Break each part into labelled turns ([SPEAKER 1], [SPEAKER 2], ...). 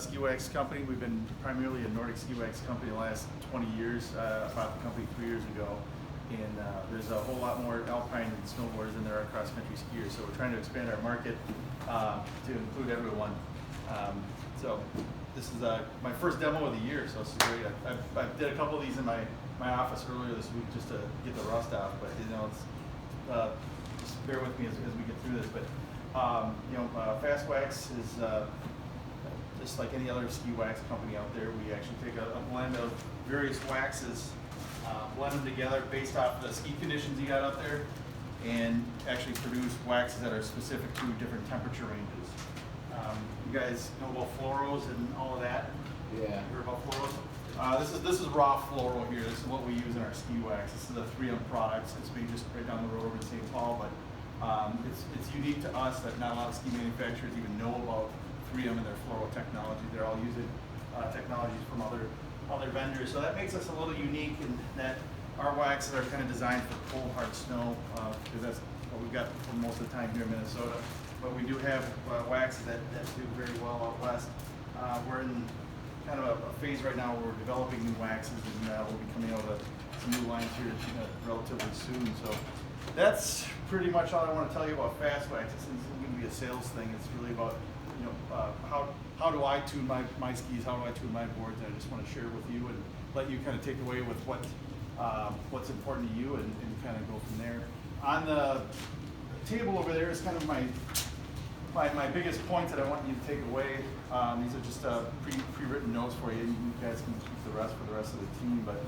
[SPEAKER 1] ski wax company. We've been primarily a Nordic ski wax company the last 20 years. I bought the company 3 years ago, and there's a whole lot more alpine and snowboarders than there are cross-country skiers. So we're trying to expand our market to include everyone. So this is my first demo of the year, so this is great. I did a couple of these in my office earlier this week just to get the rust out, but you know, it's just bear with me as we get through this. But Fast Wax is just like any other ski wax company out there. We actually take a blend of various waxes, blend them together based off the ski conditions you got out there, and actually produce waxes that are specific to different temperature ranges. You guys know about fluoros and all of that?
[SPEAKER 2] Yeah.
[SPEAKER 1] Heard about fluoros? This is raw fluoro here. This is what we use in our ski wax. This is a 3M product. It's made just right down the road over in St. Paul, but it's unique to us that not a lot of ski manufacturers even know about 3M and their fluoro technology. They're all using technologies from other vendors. So that makes us a little unique in that our waxes are kind of designed for cold, hard snow, because that's what we've got for most of the time here in Minnesota. But we do have waxes that do very well out west. We're in kind of a phase right now where we're developing new waxes, and we'll be coming out with some new lines here relatively soon. So that's pretty much all I want to tell you about Fast Wax. This isn't going to be a sales thing. It's really about how do I tune my skis, how do I tune my boards, and I just want to share with you and let you kind of take away with what's important to you and kind of go from there. On the table over there is kind of my biggest point that I want you to take away. These are just pre-written notes for you, and you guys can keep the rest for the rest of the team. But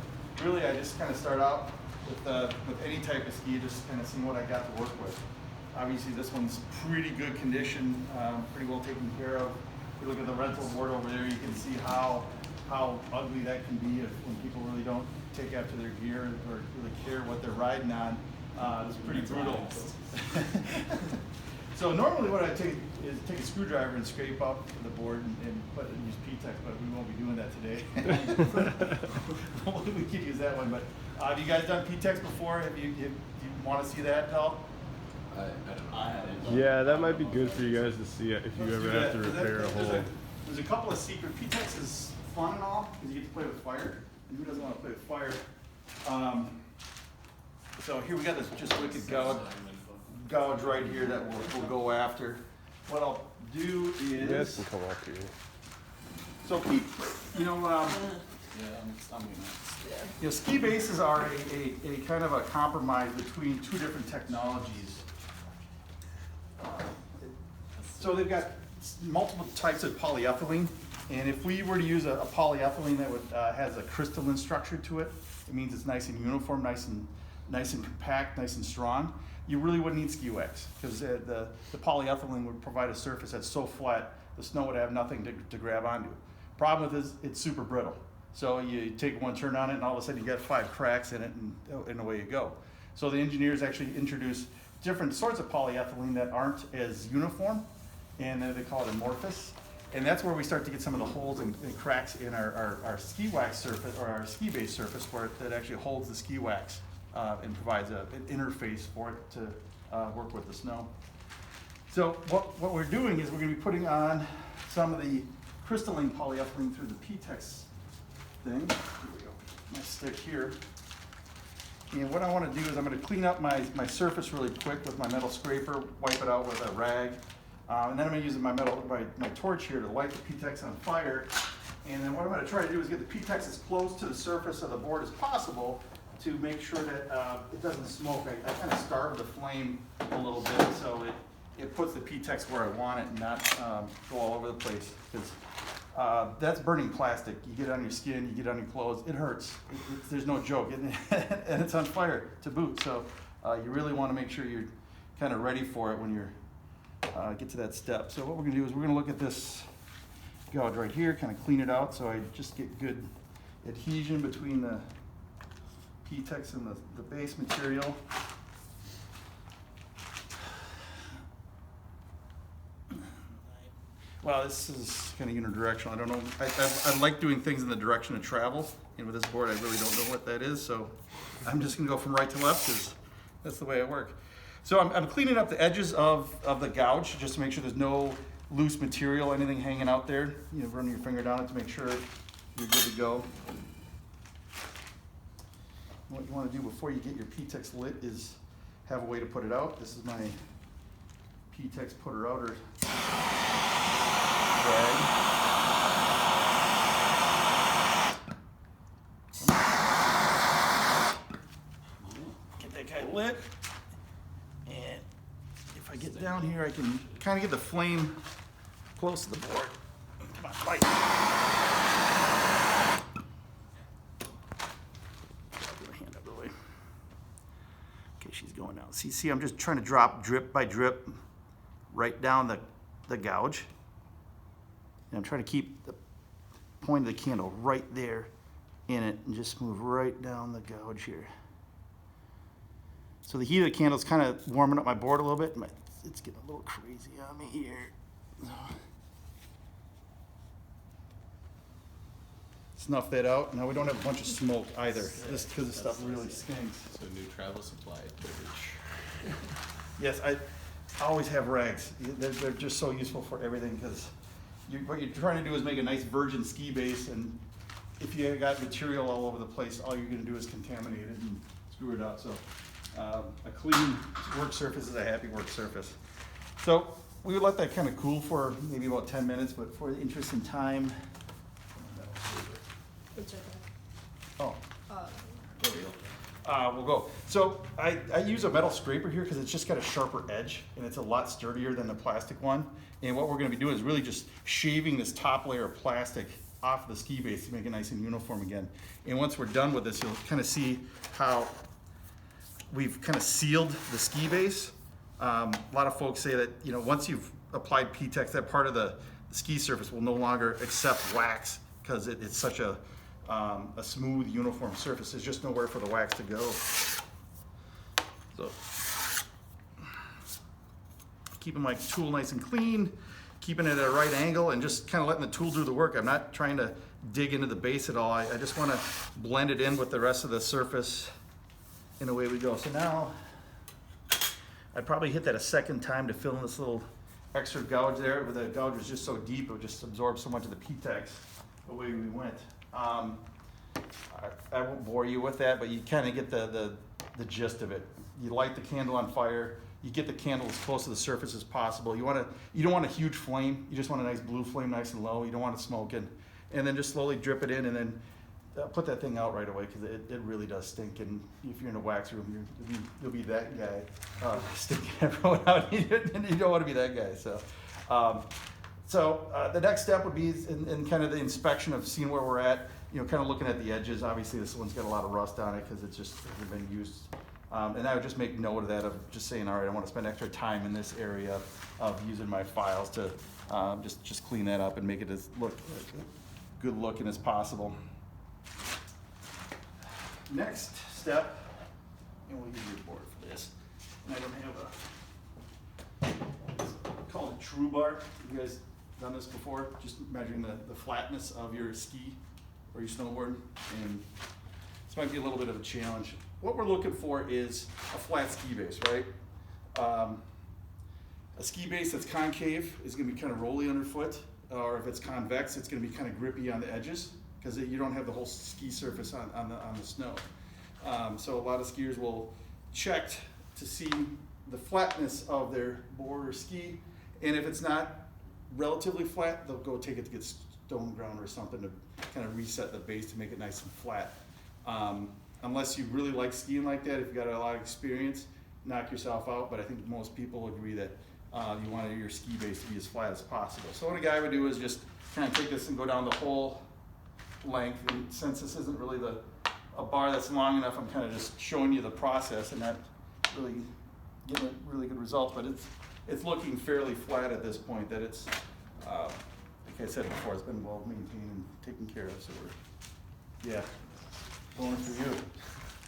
[SPEAKER 1] really, I just kind of start out with any type of ski, just kind of seeing what I got to work with. Obviously, this one's pretty good condition, pretty well taken care of. If you look at the rental board over there, you can see how ugly that can be when people really don't take after their gear or really care what they're riding on. It's pretty brutal. So normally what I take is take a screwdriver and scrape up the board and use P-Tex, but we won't be doing that today. We could use that one, but have you guys done P-Tex before? Do you want to see that at all?
[SPEAKER 2] I don't know. I haven't.
[SPEAKER 3] Yeah, that might be good for you guys to see it if you ever have to repair a hole.
[SPEAKER 1] There's a couple of secret. P-Tex is fun and all because you get to play with fire. And who doesn't want to play with fire? So here we got this just wicked gouge right here that we'll go after. What I'll do is.
[SPEAKER 3] You guys can come up here.
[SPEAKER 1] So keep, ski bases are a kind of a compromise between two different technologies. So they've got multiple types of polyethylene, and if we were to use a polyethylene that has a crystalline structure to it, it means it's nice and uniform, nice and compact, nice and strong. You really wouldn't need ski wax because the polyethylene would provide a surface that's so flat the snow would have nothing to grab onto. Problem with it is it's super brittle. So you take one turn on it and all of a sudden you got 5 cracks in it and away you go. So the engineers actually introduced different sorts of polyethylene that aren't as uniform, and they call it amorphous. And that's where we start to get some of the holes and cracks in our ski wax surface or our ski base surface where that actually holds the ski wax and provides an interface for it to work with the snow. So what we're doing is we're going to be putting on some of the crystalline polyethylene through the P-Tex thing. Here we go. My stick here. And what I want to do is I'm going to clean up my surface really quick with my metal scraper, wipe it out with a rag, and then I'm going to use my torch here to light the P-Tex on fire. And then what I'm going to try to do is get the P-Tex as close to the surface of the board as possible to make sure that it doesn't smoke. I kind of starve the flame a little bit so it puts the P-Tex where I want it and not go all over the place. Because that's burning plastic. You get it on your skin, you get it on your clothes, it hurts. There's no joke, and it's on fire to boot. So you really want to make sure you're kind of ready for it when you're get to that step. So what we're going to do is we're going to look at this gouge right here, kind of clean it out so I just get good adhesion between the P-Tex and the base material. Well, this is kind of unidirectional. I don't know. I like doing things in the direction of travel. And with this board, I really don't know what that is. So I'm just going to go from right to left because that's the way I work. So I'm cleaning up the edges of the gouge just to make sure there's no loose material, anything hanging out there, you know, run your finger down it to make sure you're good to go. What you want to do before you get your P-Tex lit is have a way to put it out. This is my P-Tex putter outer rag. Get that guy lit. And if I get down here, I can kind of get the flame close to the board. Come on, light. Get my hand out of the way. Okay, she's going down. See, I'm just trying to drop drip by drip right down the gouge. And I'm trying to keep the point of the candle right there in it and just move right down the gouge here. So the heat of the candle is kind of warming up my board a little bit. It's getting a little crazy on me here. Snuff that out. Now we don't have a bunch of smoke either, just because this stuff really stinks.
[SPEAKER 2] So new travel supply.
[SPEAKER 1] Yes, I always have rags. They're just so useful for everything because what you're trying to do is make a nice virgin ski base, and if you got material all over the place, all you're going to do is contaminate it and screw it up. So a clean work surface is a happy work surface. So we would let that kind of cool for maybe about 10 minutes, but for the interest in time,
[SPEAKER 4] It's okay.
[SPEAKER 1] oh, there we go. We'll go. So I use a metal scraper here because it's just got a sharper edge and it's a lot sturdier than the plastic one. And what we're going to be doing is really just shaving this top layer of plastic off the ski base to make it nice and uniform again. And once we're done with this, you'll kind of see how we've kind of sealed the ski base. A lot of folks say that, you know, once you've applied P-Tex, that part of the ski surface will no longer accept wax because it's such a smooth, uniform surface. There's just nowhere for the wax to go. So, keeping my tool nice and clean, keeping it at a right angle, and just kind of letting the tool do the work. I'm not trying to dig into the base at all. I just want to blend it in with the rest of the surface, and away we go. So now, I'd probably hit that a second time to fill in this little extra gouge there, but the gouge was just so deep, it would just absorb so much of the P-Tex. Away we went. I won't bore you with that, but you kind of get the gist of it. You light the candle on fire. You get the candle as close to the surface as possible. You don't want a huge flame. You just want a nice blue flame, nice and low. You don't want it smoking. And then just slowly drip it in, and then put that thing out right away because it really does stink. And if you're in a wax room, you'll be that guy stinking everyone out. You don't want to be that guy. So the next step would be in kind of the inspection of seeing where we're at, you know, kind of looking at the edges. Obviously, this one's got a lot of rust on it because it just hasn't been used. And I would just make note of that, of just saying, all right, I want to spend extra time in this area of using my files to just clean that up and make it as good looking as possible. Next step, and we'll use your board for this. And I don't have it's called a true bar. You guys done this before? Just measuring the flatness of your ski or your snowboard. And this might be a little bit of a challenge. What we're looking for is a flat ski base, right? A ski base that's concave is going to be kind of rolly underfoot, or if it's convex, it's going to be kind of grippy on the edges because you don't have the whole ski surface on the snow. So a lot of skiers will check to see the flatness of their board or ski, and if it's not relatively flat, they'll go take it to get stone ground or something to kind of reset the base to make it nice and flat. Unless you really like skiing like that, if you've got a lot of experience, knock yourself out, but I think most people agree that you want your ski base to be as flat as possible. So what a guy would do is just kind of take this and go down the whole length, and since this isn't really a bar that's long enough, I'm kind of just showing you the process and not really getting a really good result, but it's looking fairly flat at this point, that it's, like I said before, it's been well maintained and taken care of, so we're, going for you.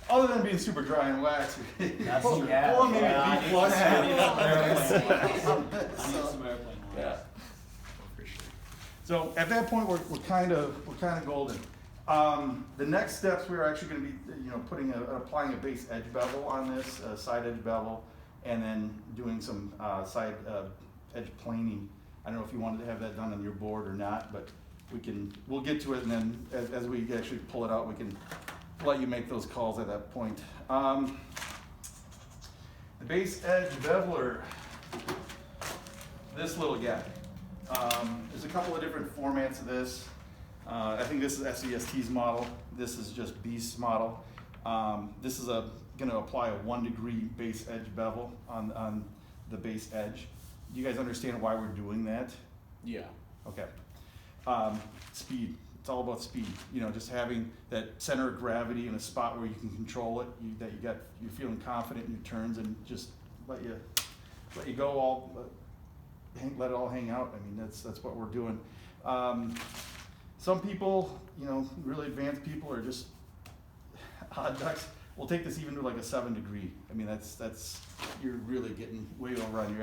[SPEAKER 1] Other than being super dry and waxy. Well, maybe
[SPEAKER 2] I
[SPEAKER 1] B plus.
[SPEAKER 2] need some airplane.
[SPEAKER 1] Yeah. So at that point, we're kind of golden. The next steps, we're actually going to be, applying a base edge bevel on this, side edge bevel, and then doing some side edge planing I don't know if you wanted to have that done on your board or not, but we'll get to it, and then as we actually pull it out, we can let you make those calls at that point. The base edge beveler, this little guy. There's a couple of different formats of this. I think this is SVST's model. This is just Beast's model. This is going to apply a 1 degree base edge bevel on the base edge. Do you guys understand why we're doing that?
[SPEAKER 2] Yeah.
[SPEAKER 1] Okay. Speed. It's all about speed. You know, just having that center of gravity in a spot where you can control it. You're feeling confident in your turns, and just let you go all. Let it all hang out. I mean, that's what we're doing. Some people, you know, really advanced people are just odd ducks. We'll take this even to like a 7 degree. I mean, that's you're really getting way over on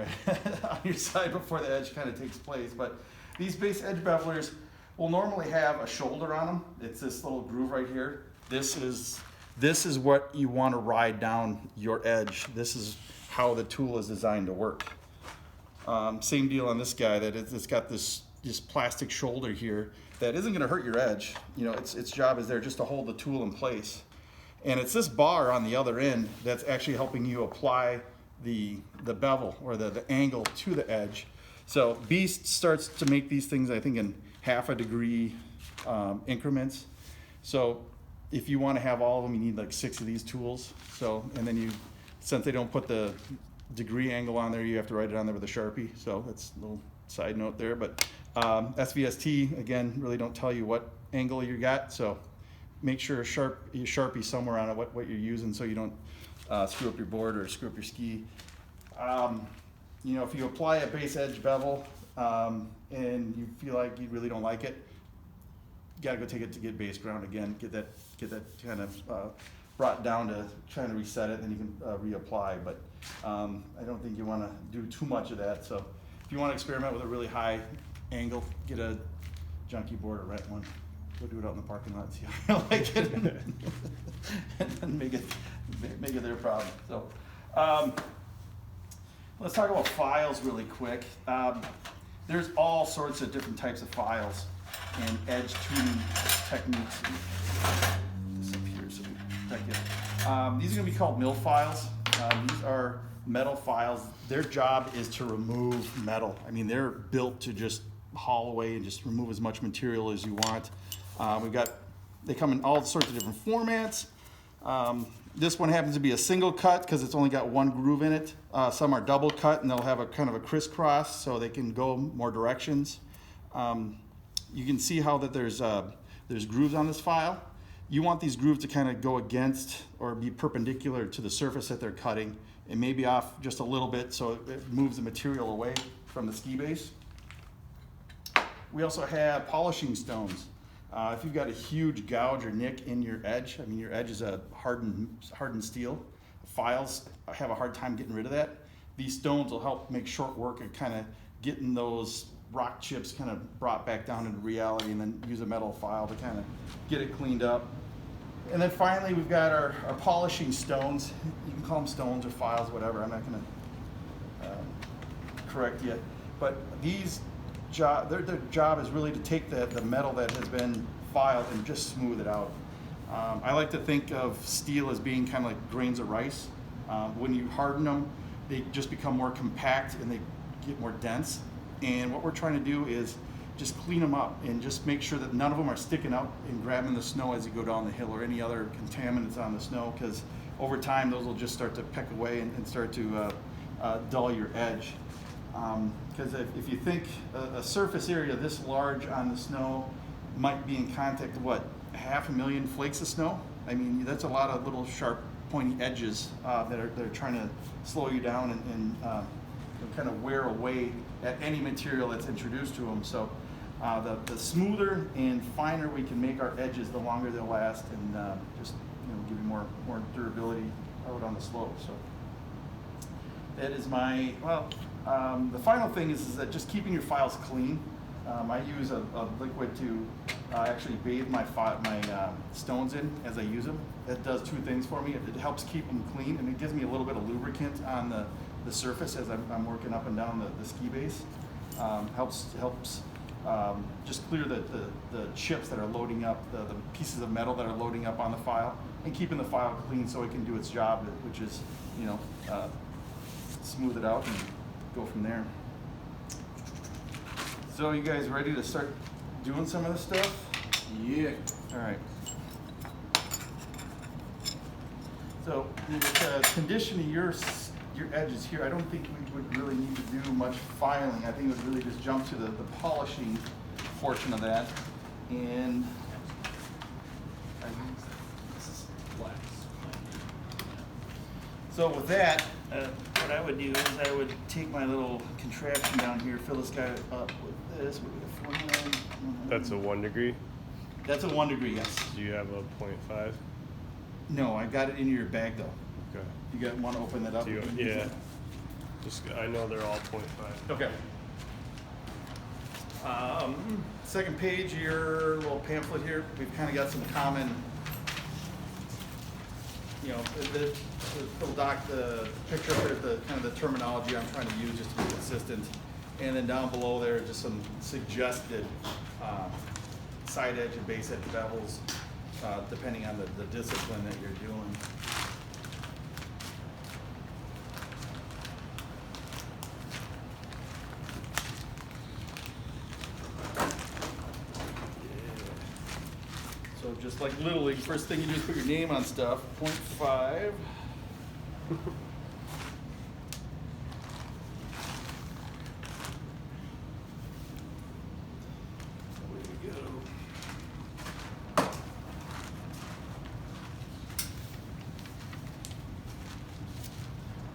[SPEAKER 1] your side before the edge kind of takes place. But these base edge bevelers will normally have a shoulder on them. It's this little groove right here. This is what you want to ride down your edge. This is how the tool is designed to work. Same deal on this guy, that it's got this plastic shoulder here that isn't going to hurt your edge. You know, its job is there just to hold the tool in place. And it's this bar on the other end that's actually helping you apply the bevel or the angle to the edge. So Beast starts to make these things, I think, in 1/2 degree increments. So if you want to have all of them, you need like 6 of these tools. So, and then since they don't put the degree angle on there, you have to write it on there with a Sharpie. So that's a little side note there. But SVST, again, really don't tell you what angle you got. So make sure you Sharpie somewhere on it what you're using, so you don't screw up your board or screw up your ski. You know, if you apply a base edge bevel and you feel like you really don't like it, you gotta go take it to get base ground again, get that kind of brought down to trying to reset it, and then you can reapply. But I don't think you want to do too much of that. So if you want to experiment with a really high angle, get a junkie board or rent one. Go do it out in the parking lot and see how you like it, and then make it their problem. So let's talk about files really quick. There's all sorts of different types of files and edge tuning techniques. This up here so we protect it. These are going to be called mill files. These are metal files. Their job is to remove metal. I mean, they're built to just haul away and just remove as much material as you want. They come in all sorts of different formats. This one happens to be a single cut because it's only got one groove in it. Some are double cut and they'll have a kind of a crisscross so they can go more directions. You can see how that there's grooves on this file. You want these grooves to kind of go against or be perpendicular to the surface that they're cutting, and maybe off just a little bit so it moves the material away from the ski base. We also have polishing stones. If you've got a huge gouge or nick in your edge, I mean, your edge is a hardened steel. Files have a hard time getting rid of that. These stones will help make short work of kind of getting those rock chips kind of brought back down into reality, and then use a metal file to kind of get it cleaned up. And then finally, we've got our polishing stones. You can call them stones or files, whatever. I'm not going to correct you. But these their job is really to take the metal that has been filed and just smooth it out. I like to think of steel as being kind of like grains of rice. When you harden them, they just become more compact and they get more dense. And what we're trying to do is just clean them up and just make sure that none of them are sticking out and grabbing the snow as you go down the hill or any other contaminants on the snow, because over time those will just start to peck away and start to dull your edge. Because if you think a surface area this large on the snow might be in contact with what, 500,000 flakes of snow? I mean, that's a lot of little sharp pointy edges that are trying to slow you down and kind of wear away at any material that's introduced to them. So the smoother and finer we can make our edges, the longer they'll last, and just give you more durability out on the slope. So that is my, the final thing is that just keeping your files clean. I use a liquid to actually bathe my stones in as I use them. That does two things for me. It helps keep them clean, and it gives me a little bit of lubricant on the surface as I'm working up and down the ski base. helps just clear the chips that are loading up, the pieces of metal that are loading up on the file, and keeping the file clean so it can do its job, which is, you know, smooth it out and go from there. So you guys ready to start doing some of this stuff?
[SPEAKER 2] Yeah.
[SPEAKER 1] All right. So with conditioning your edges here, I don't think we would really need to do much filing. I think it would really just jump to the polishing portion of that. And so with that, what I would do is I would take my little contraption down here, fill this guy up with this. We have 49.
[SPEAKER 3] That's a 1 degree.
[SPEAKER 1] That's a 1 degree, yes.
[SPEAKER 3] Do you have a 0.5?
[SPEAKER 1] No, I got it in your bag though.
[SPEAKER 3] Okay.
[SPEAKER 1] You got want to open that up?
[SPEAKER 3] Do you, yeah. Just I know they're all 0.5.
[SPEAKER 1] Okay. Second page, your little pamphlet here. We've kind of got some common, you know, the little doc, the picture here, the kind of the terminology I'm trying to use just to be consistent. And then down below there, just some suggested side edge and base edge bevels, depending on the discipline that you're doing. So just like Little League, first thing you do is put your name on stuff, 0.5. Way to go.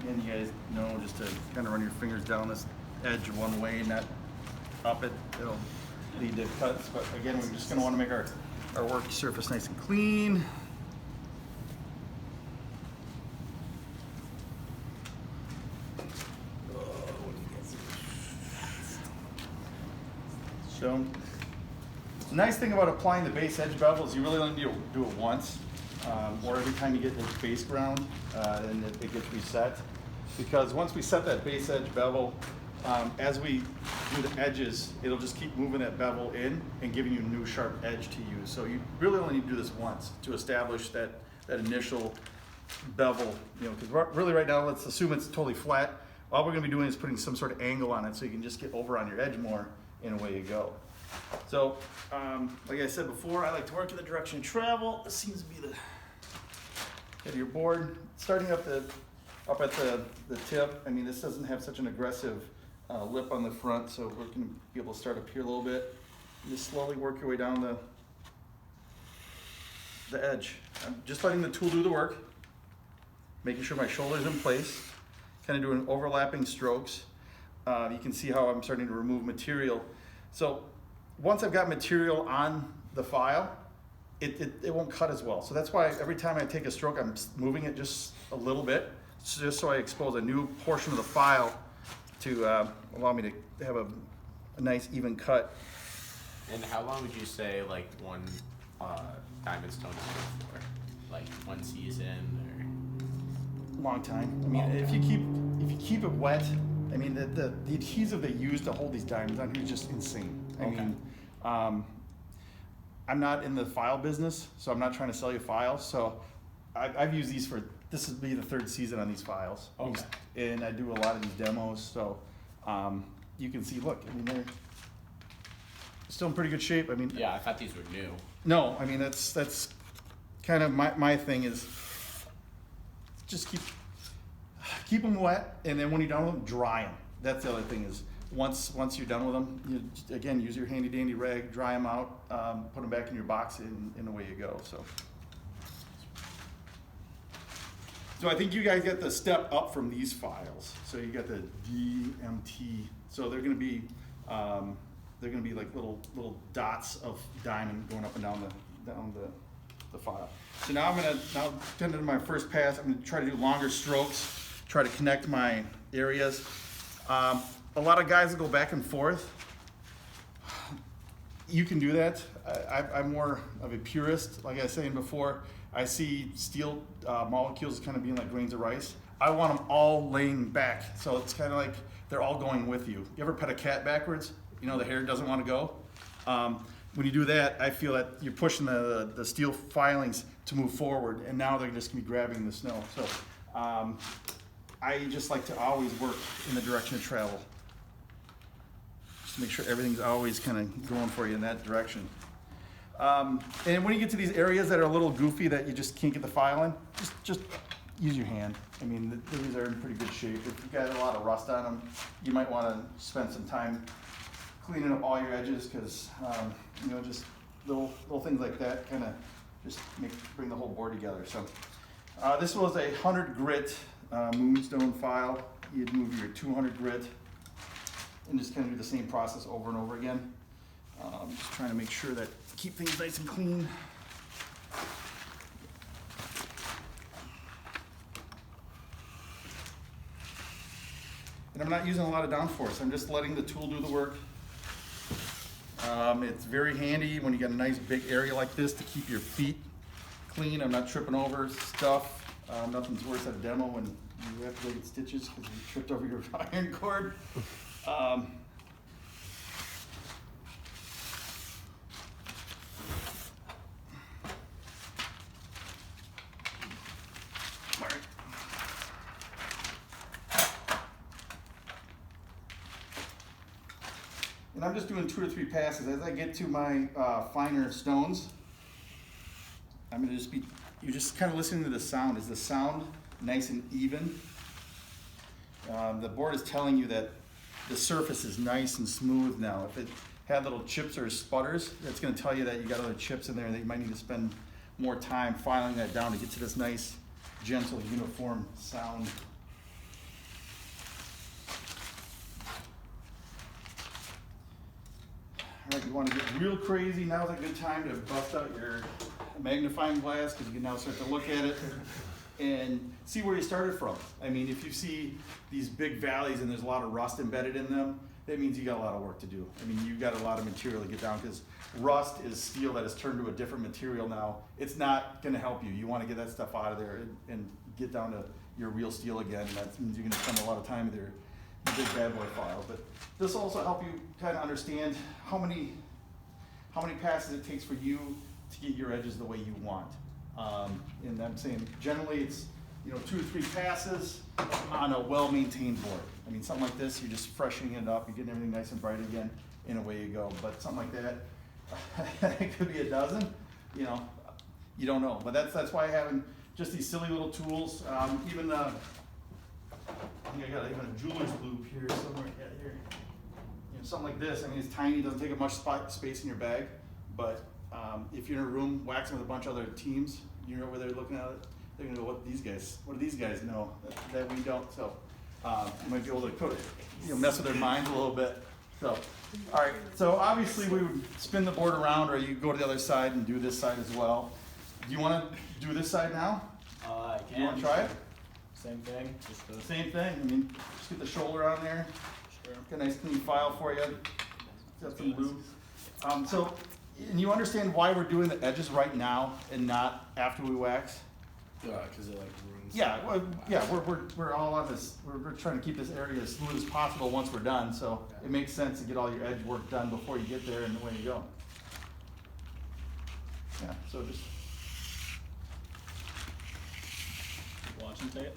[SPEAKER 1] And you guys know just to kind of run your fingers down this edge one way, not up it. It'll lead to cuts, but again, we're just gonna wanna make our work surface nice and clean. So, the nice thing about applying the base edge bevel is you really only need to do it once, or every time you get the base ground, and it gets reset. Because once we set that base edge bevel, as we do the edges, it'll just keep moving that bevel in and giving you a new sharp edge to use. So you really only need to do this once to establish that initial bevel, you know, because really right now, let's assume it's totally flat. All we're gonna be doing is putting some sort of angle on it so you can just get over on your edge more, and away you go. So, like I said before, I like to work in the direction of travel. This seems to be the head of your board. Starting up at the tip, I mean, this doesn't have such an aggressive lip on the front, so we're gonna be able to start up here a little bit. And just slowly work your way down the edge. I'm just letting the tool do the work, making sure my shoulder's in place, kind of doing overlapping strokes. You can see how I'm starting to remove material. So once I've got material on the file, it won't cut as well. So that's why every time I take a stroke, I'm moving it just a little bit, just so I expose a new portion of the file to allow me to have a nice even cut.
[SPEAKER 2] And how long would you say like one diamond stone is good for? Like 1 season or?
[SPEAKER 1] Long time. I mean, if you keep it wet, I mean the adhesive they use to hold these diamonds on here is just insane. I mean, I'm not in the file business, so I'm not trying to sell you files. So I've used these for, this would be the 3rd season on these files.
[SPEAKER 2] Okay.
[SPEAKER 1] And I do a lot of these demos, so you can see, look, I mean, they're still in pretty good shape. I mean,
[SPEAKER 2] Yeah, I thought these were new.
[SPEAKER 1] no, I mean, that's kind of my thing is just keep them wet, and then when you're done with them, dry them. That's the other thing is, once you're done with them, you just, again, use your handy dandy rag, dry them out, put them back in your box, and away you go. So I think you guys get the step up from these files. So you got the DMT. So they're gonna be like little dots of diamond going up and down the file. So now I'm gonna turn to my first pass. I'm gonna try to do longer strokes, try to connect my areas. A lot of guys will go back and forth. you can do that. I'm more of a purist. Like I was saying before, I see steel molecules kind of being like grains of rice. I want them all laying back, so it's kind of like they're all going with you. You ever pet a cat backwards? You know, the hair doesn't want to go. When you do that, I feel that you're pushing the steel filings to move forward, and now they're just gonna be grabbing the snow. So I just like to always work in the direction of travel. Just to make sure everything's always kind of going for you in that direction. And when you get to these areas that are a little goofy that you just can't get the file in, just use your hand. I mean, these are in pretty good shape. If you've got a lot of rust on them, you might want to spend some time cleaning up all your edges, because you know, just little things like that kind of just bring the whole board together. So this was a 100 grit Moonstone file. You'd move your 200 grit and just kind of do the same process over and over again. Just trying to make sure that keep things nice and clean. And I'm not using a lot of downforce. I'm just letting the tool do the work. It's very handy when you got a nice big area like this to keep your feet clean. I'm not tripping over stuff. Nothing's worse at a demo when you have to go get stitches because you tripped over your iron cord. And I'm just doing 2 or 3 passes. As I get to my finer stones, I'm gonna just you're just kind of listening to the sound. Is the sound nice and even? The board is telling you that the surface is nice and smooth now. If it had little chips or sputters, that's gonna tell you that you got other chips in there and that you might need to spend more time filing that down to get to this nice, gentle, uniform sound. All right, you want to get real crazy, now's a good time to bust out your magnifying glass, because you can now start to look at it and see where you started from. I mean, if you see these big valleys and there's a lot of rust embedded in them, that means you got a lot of work to do. I mean, you've got a lot of material to get down, because rust is steel that has turned to a different material now. It's not going to help you. You want to get that stuff out of there and get down to your real steel again. That means you're going to spend a lot of time with your big bad boy file. But this will also help you kind of understand how many passes it takes for you to get your edges the way you want. And I'm saying generally it's 2 to 3 passes on a well-maintained board. I mean, something like this, you're just freshening it up, you're getting everything nice and bright again, and away you go. But something like that, it could be a dozen. You don't know. But that's why having just these silly little tools, even I think I got even a jeweler's loop here somewhere. Yeah, here. Something like this. I mean, it's tiny. Doesn't take up much space in your bag. But if you're in a room waxing with a bunch of other teams, you're over there looking at it. They're gonna go, what do these guys know that we don't? So you might be able to mess with their minds a little bit. So, all right. So obviously we would spin the board around, or you go to the other side and do this side as well. Do you want to do this side now?
[SPEAKER 4] I can.
[SPEAKER 1] You want to try it?
[SPEAKER 4] Same thing. Just the
[SPEAKER 1] Same thing. I mean, just get the shoulder on there.
[SPEAKER 4] sure.
[SPEAKER 1] Got a nice clean file for you. Got some lube. And you understand why we're doing the edges right now and not after we wax?
[SPEAKER 4] Because it like ruins.
[SPEAKER 1] Yeah, well, yeah, we're all on this. We're trying to keep this area as smooth as possible once we're done. So it makes sense to get all your edge work done before you get there, and away you go. Yeah. So just
[SPEAKER 4] Watch and take it.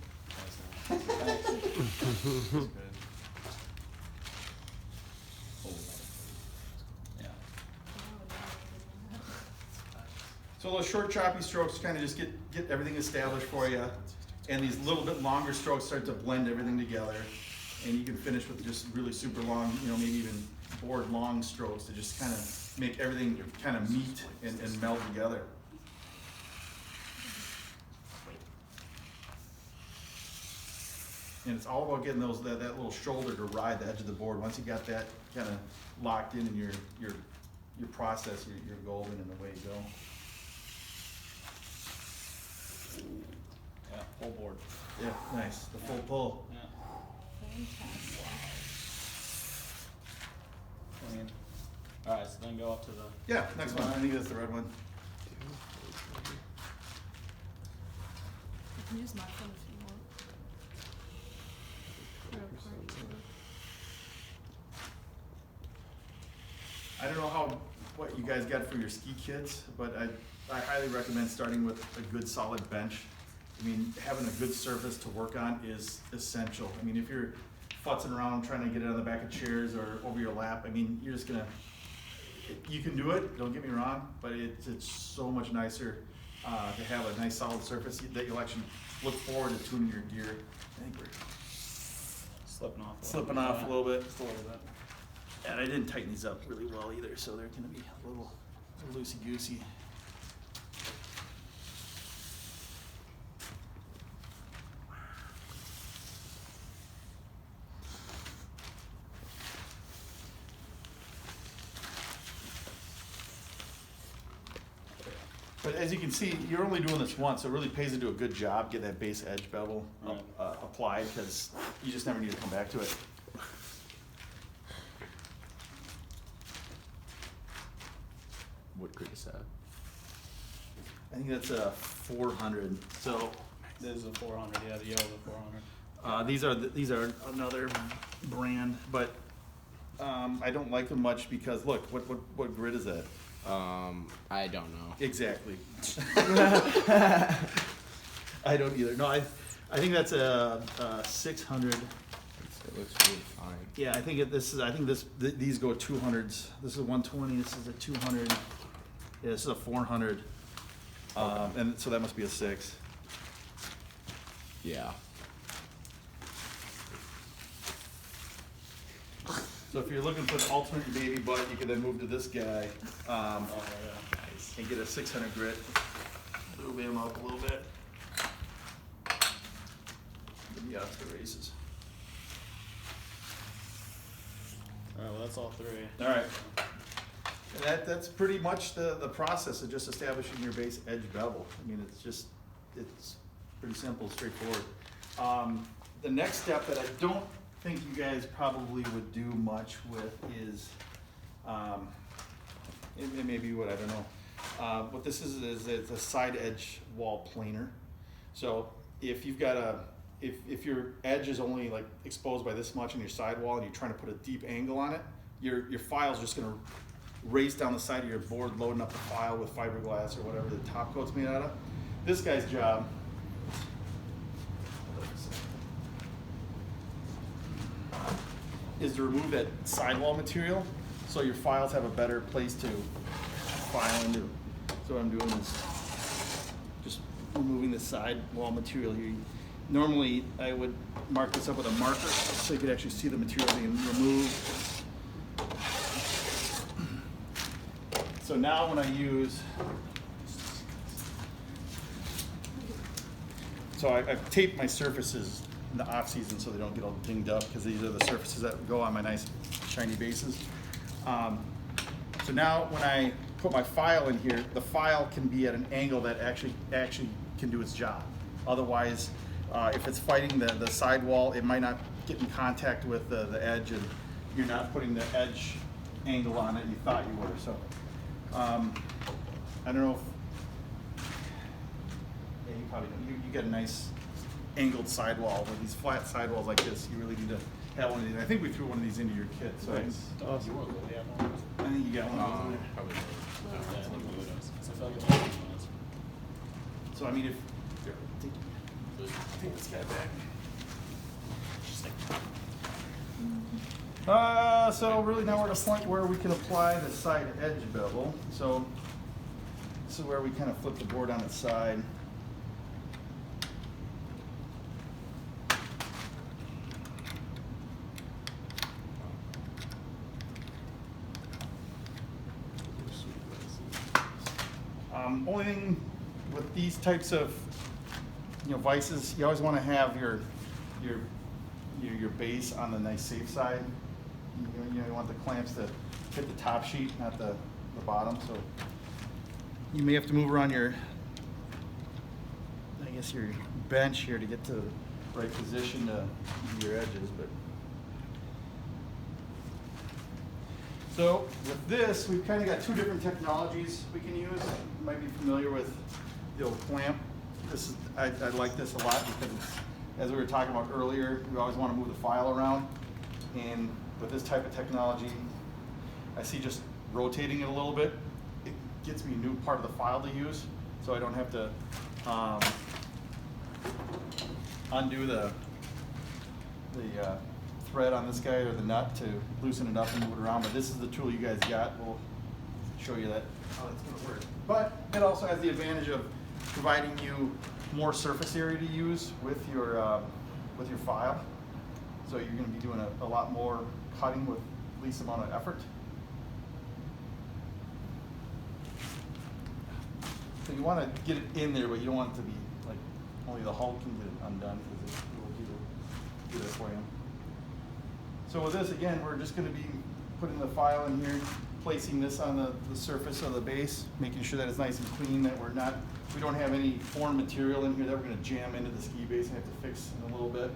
[SPEAKER 4] Yeah.
[SPEAKER 1] so those short choppy strokes kind of just get everything established for you, and these little bit longer strokes start to blend everything together, and you can finish with just really super long, maybe even board long strokes to just kind of make everything kind of meet and meld together. And it's all about getting that little shoulder to ride the edge of the board. Once you got that kind of locked in your process, you're golden, and away you go.
[SPEAKER 4] Yeah. Full board.
[SPEAKER 1] Yeah, nice. The full pull.
[SPEAKER 4] Yeah. Clean. Alright, so then go up to the.
[SPEAKER 1] Yeah, next one. I think that's the red one.
[SPEAKER 5] You can use my phone if you want. Real quick, too.
[SPEAKER 1] I don't know what you guys got for your ski kits, but I highly recommend starting with a good solid bench. I mean, having a good surface to work on is essential. I mean, if you're futzing around trying to get it on the back of chairs or over your lap, I mean, you're just gonna, you can do it, don't get me wrong, but it's so much nicer to have a nice solid surface that you'll actually look forward to tuning your gear. I think we're
[SPEAKER 4] Slipping off.
[SPEAKER 1] slipping off a little bit.
[SPEAKER 4] Just a little bit.
[SPEAKER 1] And I didn't tighten these up really well either, so they're gonna be a little loosey-goosey. But as you can see, you're only doing this once, so it really pays to do a good job, get that base edge bevel
[SPEAKER 4] Right.
[SPEAKER 1] applied, because you just never need to come back to it.
[SPEAKER 2] What grid is that?
[SPEAKER 1] I think that's a 400, so
[SPEAKER 4] This is a 400, yeah, the yellow 400.
[SPEAKER 1] these are another brand, but I don't like them much because look, what grid is that?
[SPEAKER 2] I don't know.
[SPEAKER 1] Exactly. I don't either. No, I think that's a 600.
[SPEAKER 2] It looks really fine.
[SPEAKER 1] Yeah, I think these go 200s. This is a 120. This is a 200. Yeah, this is a 400. And so that must be a 6.
[SPEAKER 2] Yeah.
[SPEAKER 1] So if you're looking for the ultimate baby butt, you can then move to this guy
[SPEAKER 4] Oh, yeah.
[SPEAKER 1] and get a 600 grit. Move him up a little bit. Get me out to the races.
[SPEAKER 4] Alright, well, that's all three.
[SPEAKER 1] All right. And that's pretty much the process of just establishing your base edge bevel. I mean, it's pretty simple, straightforward. The next step that I don't think you guys probably would do much with is, it may be what, I don't know. What this is it's a side edge wall planer. So if you've got if your edge is only like exposed by this much on your sidewall and you're trying to put a deep angle on it, your file's just gonna race down the side of your board, loading up the file with fiberglass or whatever the top coat's made out of. This guy's job is to remove that sidewall material so your files have a better place to file into. So what I'm doing is just removing the sidewall material here. Normally, I would mark this up with a marker so you could actually see the material being removed. So now when I use, so I've taped my surfaces in the off season so they don't get all dinged up because these are the surfaces that go on my nice shiny bases. So now when I put my file in here, the file can be at an angle that actually can do its job. Otherwise, if it's fighting the sidewall, it might not get in contact with the edge, and you're not putting the edge angle on it you thought you were. So I don't know if, yeah, you probably don't. You get a nice angled sidewall. With these flat sidewalls like this, you really need to have one of these. I think we threw one of these into your kit. So
[SPEAKER 4] Awesome.
[SPEAKER 1] I think you got one of those in there.
[SPEAKER 2] Probably.
[SPEAKER 4] Yeah, I think Lou does. So I feel like it's one of those ones.
[SPEAKER 1] So I mean, if here, take this guy back. So really now we're at a point where we can apply the side edge bevel. So this is where we kind of flip the board on its side. Only thing with these types of vices, you always want to have your base on the nice safe side. You want the clamps to hit the top sheet, not the bottom. So you may have to move around your bench here to get to the right position to do your edges. But So with this, we've kind of got two different technologies we can use. You might be familiar with the old clamp. This is, I like this a lot because it's, as we were talking about earlier, we always want to move the file around. And with this type of technology, I see just rotating it a little bit, it gets me a new part of the file to use, so I don't have to undo the thread on this guy or the nut to loosen it up and move it around. But this is the tool you guys got. We'll show you that how that's going to work. But it also has the advantage of providing you more surface area to use with your file. So you're going to be doing a lot more cutting with least amount of effort. So you want to get it in there, but you don't want it to be like only the hull can get it undone because it will do that for you. So with this, again, we're just going to be putting the file in here, placing this on the surface of the base, making sure that it's nice and clean, that we don't have any foreign material in here that we're going to jam into the ski base and have to fix in a little bit.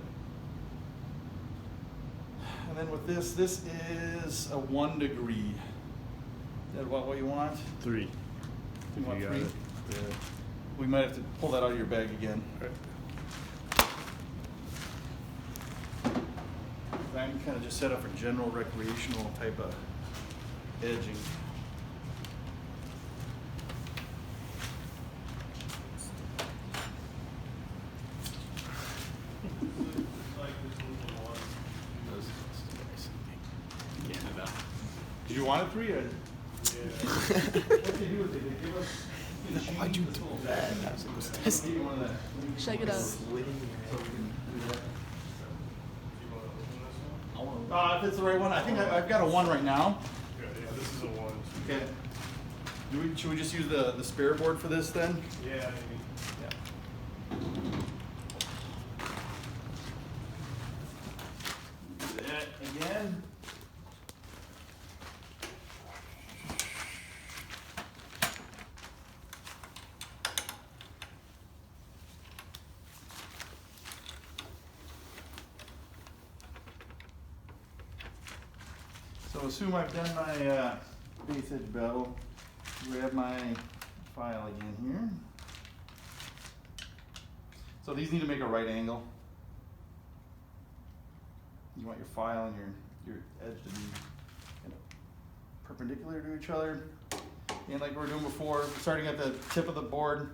[SPEAKER 1] And then with this is a 1 degree. Is that what you want?
[SPEAKER 3] 3.
[SPEAKER 1] You
[SPEAKER 3] If
[SPEAKER 1] want
[SPEAKER 3] you got
[SPEAKER 1] 3?
[SPEAKER 3] it. Yeah.
[SPEAKER 1] We might have to pull that out of your bag again. I'm kind of just set up for general recreational type of edging. Did you want it 3 or? What they do is they give us. I do that.
[SPEAKER 5] Check it out.
[SPEAKER 1] If it's the right one, I think I've got a 1 right now.
[SPEAKER 6] Yeah, this is a 1.
[SPEAKER 1] Okay. Should we just use the spare board for this then?
[SPEAKER 6] Yeah, maybe.
[SPEAKER 1] Do that again. So assume I've done my base edge bevel. Grab my file again here. So these need to make a right angle. You want your file and your edge to be perpendicular to each other. And like we were doing before, starting at the tip of the board,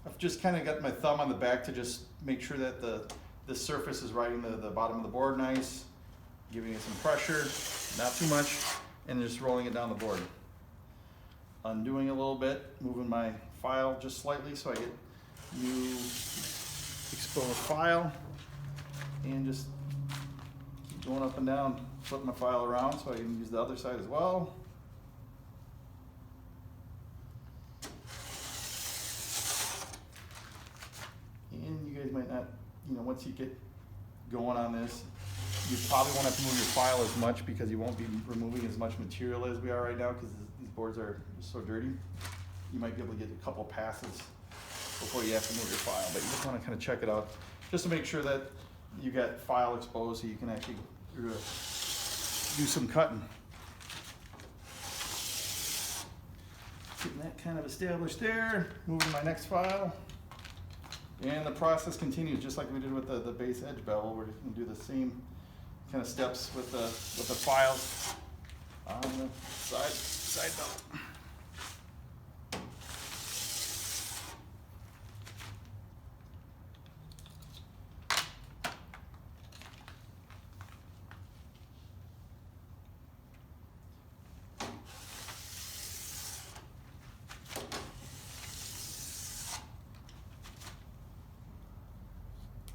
[SPEAKER 1] I've just kind of got my thumb on the back to just make sure that the surface is riding the bottom of the board nice, giving it some pressure, not too much, and just rolling it down the board. Undoing a little bit, moving my file just slightly so I get new exposed file, and just keep going up and down, flip my file around so I can use the other side as well. And you guys might not, once you get going on this, you probably won't have to move your file as much because you won't be removing as much material as we are right now because these boards are just so dirty. You might be able to get a couple passes before you have to move your file, but you just want to kind of check it out just to make sure that you got file exposed so you can actually do some cutting. Getting that kind of established there, moving to my next file. And the process continues just like we did with the base edge bevel. We're just going to do the same kind of steps with the files on the side bevel.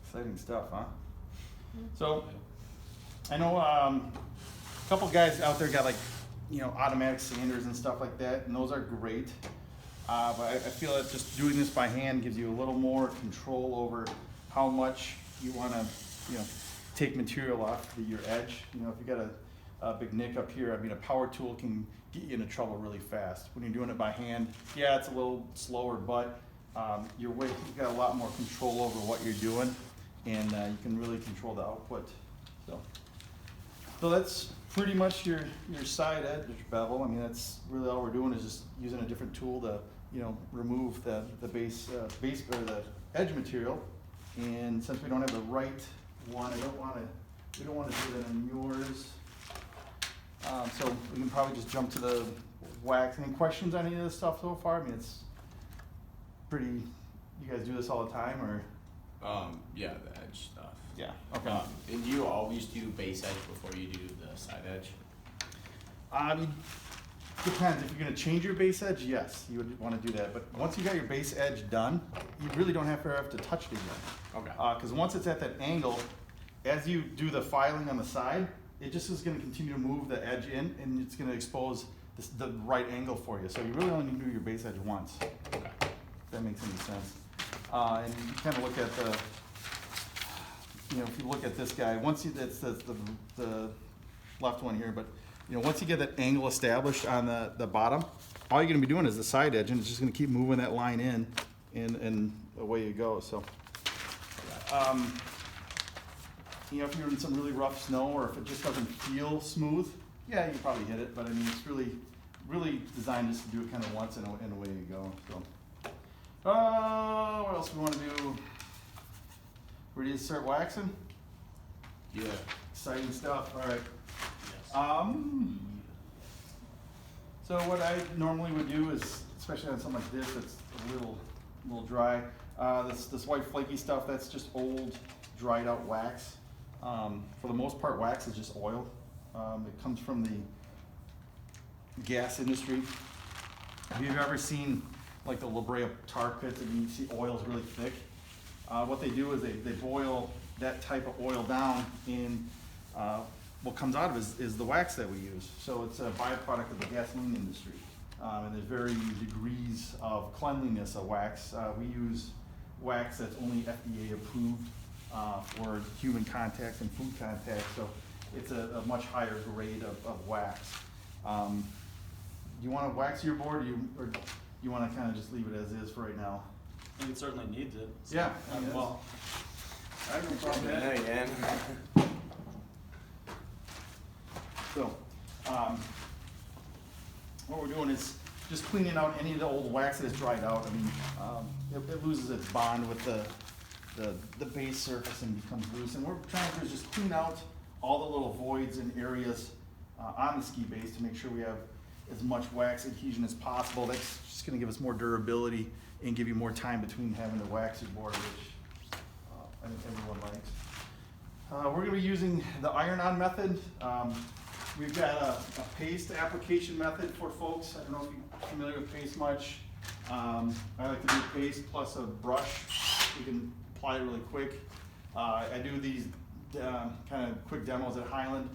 [SPEAKER 1] Exciting stuff, huh? So, I know a couple guys out there got automatic sanders and stuff like that, and those are great. But I feel that just doing this by hand gives you a little more control over how much you want to, take material off your edge. If you got a big nick up here, a power tool can get you into trouble really fast. When you're doing it by hand, yeah, it's a little slower, but you've got a lot more control over what you're doing, and you can really control the output. So that's pretty much your side edge bevel. I mean, that's really all we're doing is just using a different tool to, you know, remove the base or the edge material. And since we don't have the right one, we don't want to do that on yours. So we can probably just jump to the wax. Any questions on any of this stuff so far? I mean, it's pretty, you guys do this all the time, or?
[SPEAKER 2] Yeah, the edge stuff.
[SPEAKER 1] Yeah, okay.
[SPEAKER 2] And do you always do base edge before you do the side edge?
[SPEAKER 1] Depends. If you're gonna change your base edge, yes, you would wanna do that. But once you got your base edge done, you really don't have to touch it again.
[SPEAKER 2] Okay.
[SPEAKER 1] Cause once it's at that angle, as you do the filing on the side, it just is gonna continue to move the edge in, and it's gonna expose the right angle for you. So you really only need to do your base edge once.
[SPEAKER 2] Okay.
[SPEAKER 1] If that makes any sense. And you kind of look at the, you know, if you look at this guy, once you, that's the left one here, but, you know, once you get that angle established on the bottom, all you're gonna be doing is the side edge, and it's just gonna keep moving that line in, and away you go, so. You know, if you're in some really rough snow, or if it just doesn't feel smooth, yeah, you can probably hit it, but I mean, it's really designed just to do it kind of once, and away you go, so. What else we wanna do? Ready to start waxing?
[SPEAKER 2] Yeah.
[SPEAKER 1] Exciting stuff, all right.
[SPEAKER 4] Yes.
[SPEAKER 1] So what I normally would do is, especially on something like this, it's a little dry. This white flaky stuff, that's just old, dried out wax. For the most part, wax is just oil. It comes from the gas industry. Have you ever seen like the La Brea tar pits, and you see oil's really thick? What they do is they boil that type of oil down, and what comes out of it is the wax that we use. So it's a byproduct of the gasoline industry. And there's varying degrees of cleanliness of wax. We use wax that's only FDA approved for human contact and food contact, so it's a much higher grade of wax. Do you want to wax your board, or you want to kind of just leave it as is for right now?
[SPEAKER 4] I mean, it certainly needs it. So,
[SPEAKER 1] Yeah, I mean,
[SPEAKER 4] well,
[SPEAKER 1] I have no problem with
[SPEAKER 2] Yeah,
[SPEAKER 1] that.
[SPEAKER 2] again.
[SPEAKER 1] So, what we're doing is just cleaning out any of the old wax that is dried out. I mean, it loses its bond with the base surface and becomes loose. And what we're trying to do is just clean out all the little voids and areas on the ski base to make sure we have as much wax adhesion as possible. That's just gonna give us more durability and give you more time between having to wax your board, which I think everyone likes. We're gonna be using the iron-on method. We've got a paste application method for folks. I don't know if you're familiar with paste much. I like to do paste plus a brush. You can apply it really quick. I do these kind of quick demos at Highland.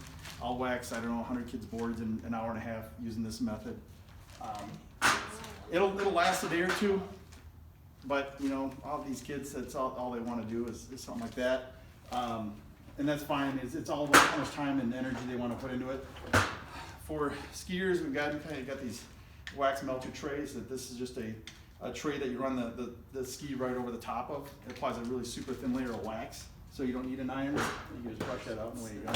[SPEAKER 1] I'll wax, I don't know, 100 kids' boards in an hour and a half using this method. It'll last a day or two, but you know, all these kids, that's all they want to do is something like that. And that's fine. It's all about how much time and energy they want to put into it. For skiers, we've got these wax melter trays. That this is just a tray that you run the ski right over the top of. It applies a really super thin layer of wax, so you don't need an iron. You can just brush that out and away you go.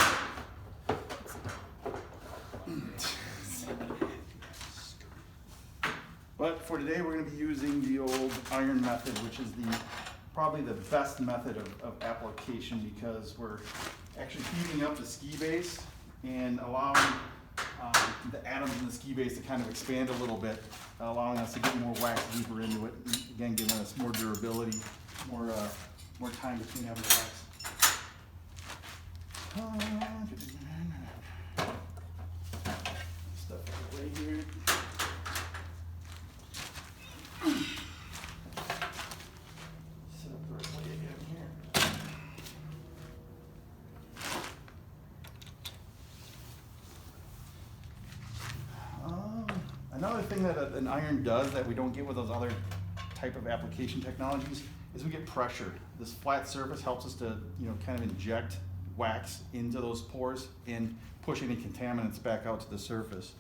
[SPEAKER 1] But for today, we're going to be using the old iron method, which is probably the best method of application, because we're actually heating up the ski base and allowing the atoms in the ski base to kind of expand a little bit, allowing us to get more wax deeper into it, and again giving us more durability, more time between having the wax. Stuff out of the way here. Set up the right way again here. Another thing that an iron does that we don't get with those other type of application technologies is we get pressure. This flat surface helps us to, you know, kind of inject wax into those pores and push any contaminants back out to the surface.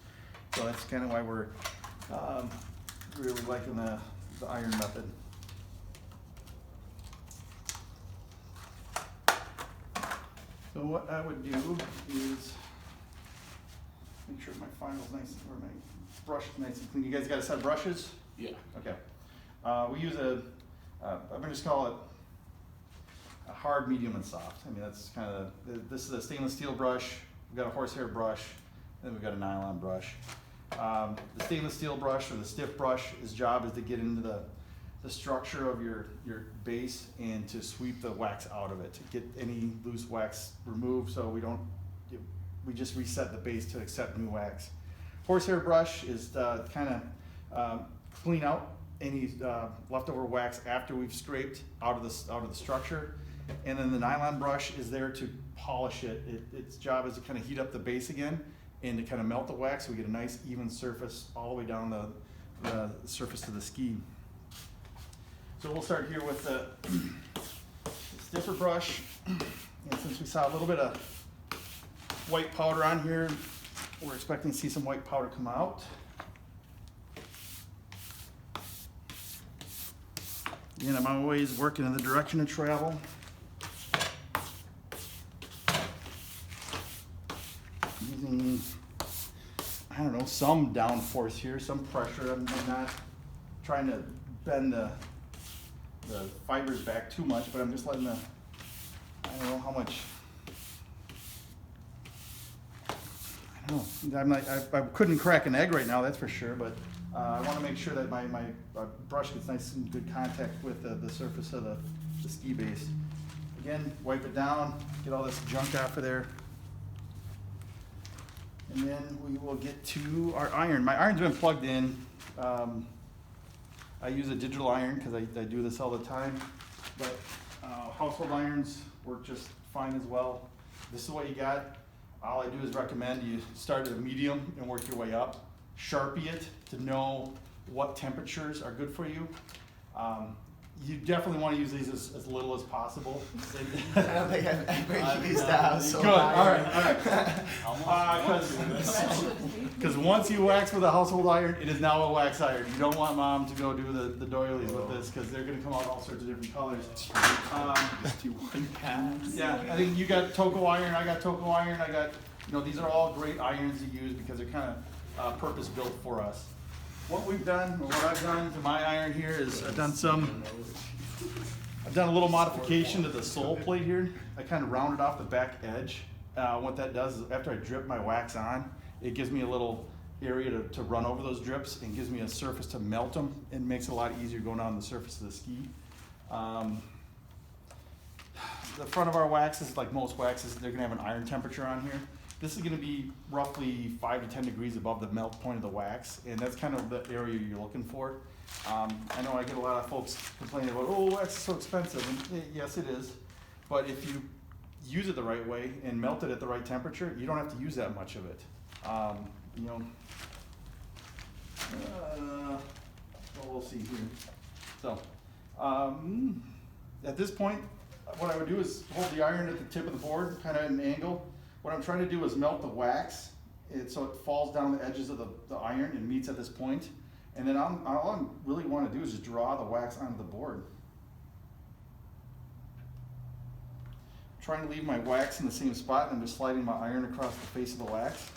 [SPEAKER 1] So that's kind of why we're really liking the iron method. So what I would do is make sure my file's nice, or my brush is nice and clean. You guys got a set of brushes?
[SPEAKER 2] Yeah.
[SPEAKER 1] Okay. We use I'm gonna just call it a hard, medium, and soft. I mean, that's kind of, this is a stainless steel brush, we've got a horsehair brush, then we've got a nylon brush. The stainless steel brush, or the stiff brush, his job is to get into the structure of your base and to sweep the wax out of it, to get any loose wax removed, so we just reset the base to accept new wax. Horsehair brush is kind of clean out any leftover wax after we've scraped out of the structure, and then the nylon brush is there to polish it. Its job is to kind of heat up the base again and to kind of melt the wax so we get a nice even surface all the way down the surface of the ski. So we'll start here with the stiffer brush, and since we saw a little bit of white powder on here, we're expecting to see some white powder come out. Again, I'm always working in the direction of travel. Using, I don't know, some downforce here, some pressure. I'm not trying to bend the fibers back too much, but I'm just letting I don't know how much. I don't know. I couldn't crack an egg right now, that's for sure, but I want to make sure that my brush gets nice and good contact with the surface of the ski base. Again, wipe it down, get all this junk off of there. And then we will get to our iron. My iron's been plugged in. I use a digital iron because I do this all the time, but household irons work just fine as well. This is what you got. All I do is recommend you start at a medium and work your way up. Sharpie it to know what temperatures are good for you. You definitely want to use these as little as possible.
[SPEAKER 6] I don't think I've ever used that household
[SPEAKER 1] Good, all
[SPEAKER 6] iron.
[SPEAKER 1] right. Because once you wax with a household iron, it is now a wax iron. You don't want mom to go do the doilies with this because they're going to come out all sorts of different colors. Yeah, I think you got Toco iron, I got Toco iron, these are all great irons to use because they're kind of purpose built for us. What we've done, or what I've done to my iron here is I've done a little modification to the sole plate here. I kind of rounded off the back edge. What that does is after I drip my wax on, it gives me a little area to run over those drips and gives me a surface to melt them. It makes it a lot easier going down the surface of the ski. The front of our waxes, like most waxes, they're gonna have an iron temperature on here. This is gonna be roughly 5 to 10 degrees above the melt point of the wax, and that's kind of the area you're looking for. I know I get a lot of folks complaining about, oh, wax is so expensive, and yes it is, but if you use it the right way and melt it at the right temperature, you don't have to use that much of it. Well, we'll see here. So, at this point, what I would do is hold the iron at the tip of the board, kind of at an angle. What I'm trying to do is melt the wax, so it falls down the edges of the iron and meets at this point. And then all I really want to do is just draw the wax onto the board. I'm trying to leave my wax in the same spot, and I'm just sliding my iron across the face of the wax.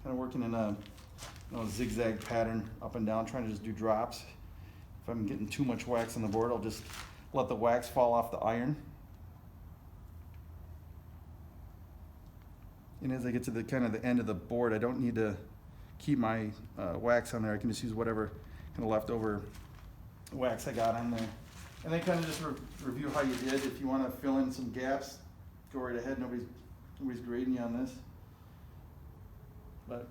[SPEAKER 1] Kind of working in a zigzag pattern up and down, trying to just do drops. If I'm getting too much wax on the board, I'll just let the wax fall off the iron. And as I get to the kind of the end of the board, I don't need to keep my wax on there. I can just use whatever kind of leftover wax I got on there. And then kind of just review how you did. If you want to fill in some gaps, go right ahead. Nobody's grading you on this. But,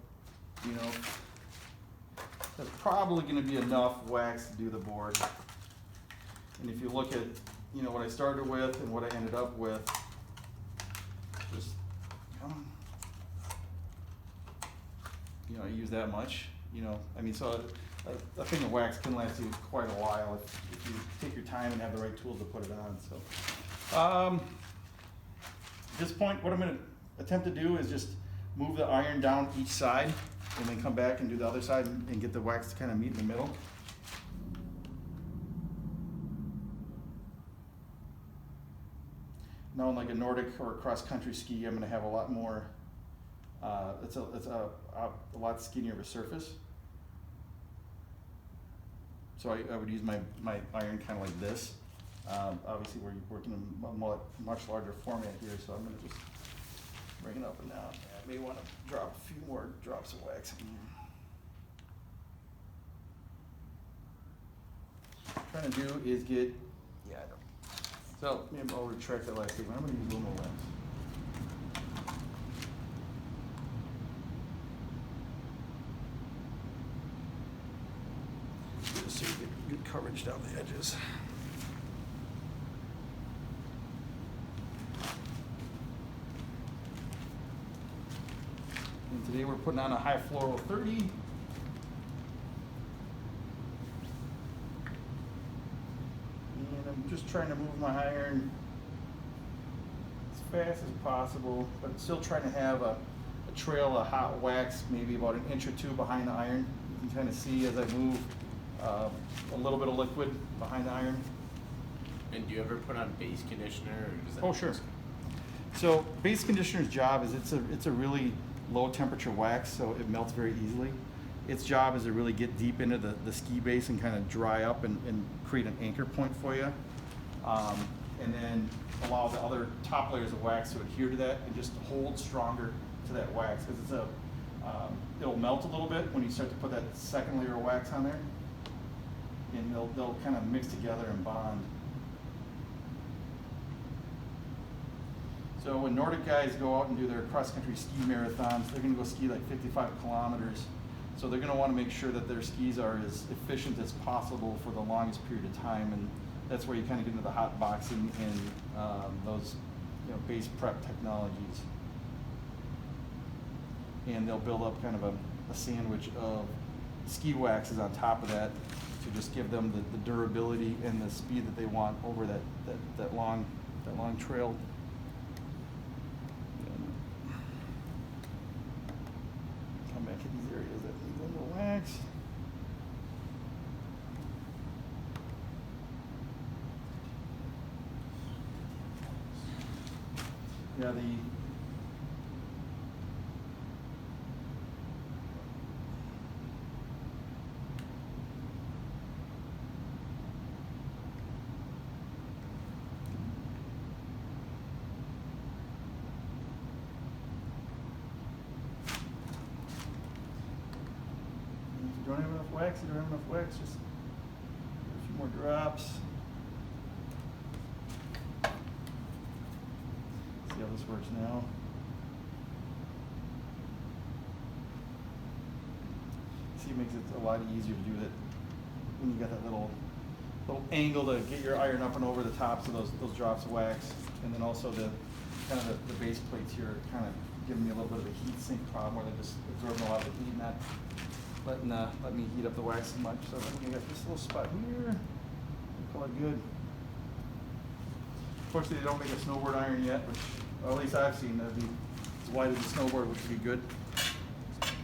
[SPEAKER 1] there's probably going to be enough wax to do the board. And if you look at, what I started with and what I ended up with, just, I use that much, so a thing of wax can last you quite a while if you take your time and have the right tools to put it on. So, at this point, what I'm going to attempt to do is just move the iron down each side and then come back and do the other side and get the wax to kind of meet in the middle. knowing like a Nordic or a cross-country ski, I'm gonna have a lot more, it's a lot skinnier of a surface. So I would use my iron kind of like this. Obviously we're working in a much larger format here, so I'm gonna just bring it up and down. I may wanna drop a few more drops of wax in here. What I'm trying to do is get,
[SPEAKER 6] Yeah, I know.
[SPEAKER 1] so maybe I'll retract that last statement. I'm gonna use a little more wax. Just so you get good coverage down the edges. And today we're putting on a high floral 30. And I'm just trying to move my iron as fast as possible, but still trying to have a trail of hot wax, maybe about an inch or two behind the iron. You can kind of see as I move a little bit of liquid behind the iron.
[SPEAKER 2] And do you ever put on base conditioner? Or does that
[SPEAKER 1] Oh, sure. So base conditioner's job is it's a really low temperature wax, so it melts very easily. Its job is to really get deep into the ski base and kind of dry up and create an anchor point for you. And then allow the other top layers of wax to adhere to that and just hold stronger to that wax, because it's it'll melt a little bit when you start to put that second layer of wax on there, and they'll kind of mix together and bond. So when Nordic guys go out and do their cross-country ski marathons, they're going to go ski like 55 kilometers. So they're going to want to make sure that their skis are as efficient as possible for the longest period of time, and that's where you kind of get into the hot boxing and those base prep technologies. And they'll build up kind of a sandwich of ski waxes on top of that to just give them the durability and the speed that they want over that long trail. Come back to these areas that need a little wax. Yeah, if you don't have enough wax, just a few more drops. See how this works now. See, it makes it a lot easier to do that when you got that little angle to get your iron up and over the tops of those drops of wax, and then also the base plates here are kind of giving me a little bit of a heat sink problem where they're just absorbing a lot of the heat, not let me heat up the wax so much. So then we got this little spot here. We call it good. Unfortunately, they don't make a snowboard iron yet, which, or at least I've seen, that'd be as wide as a snowboard, which would be good.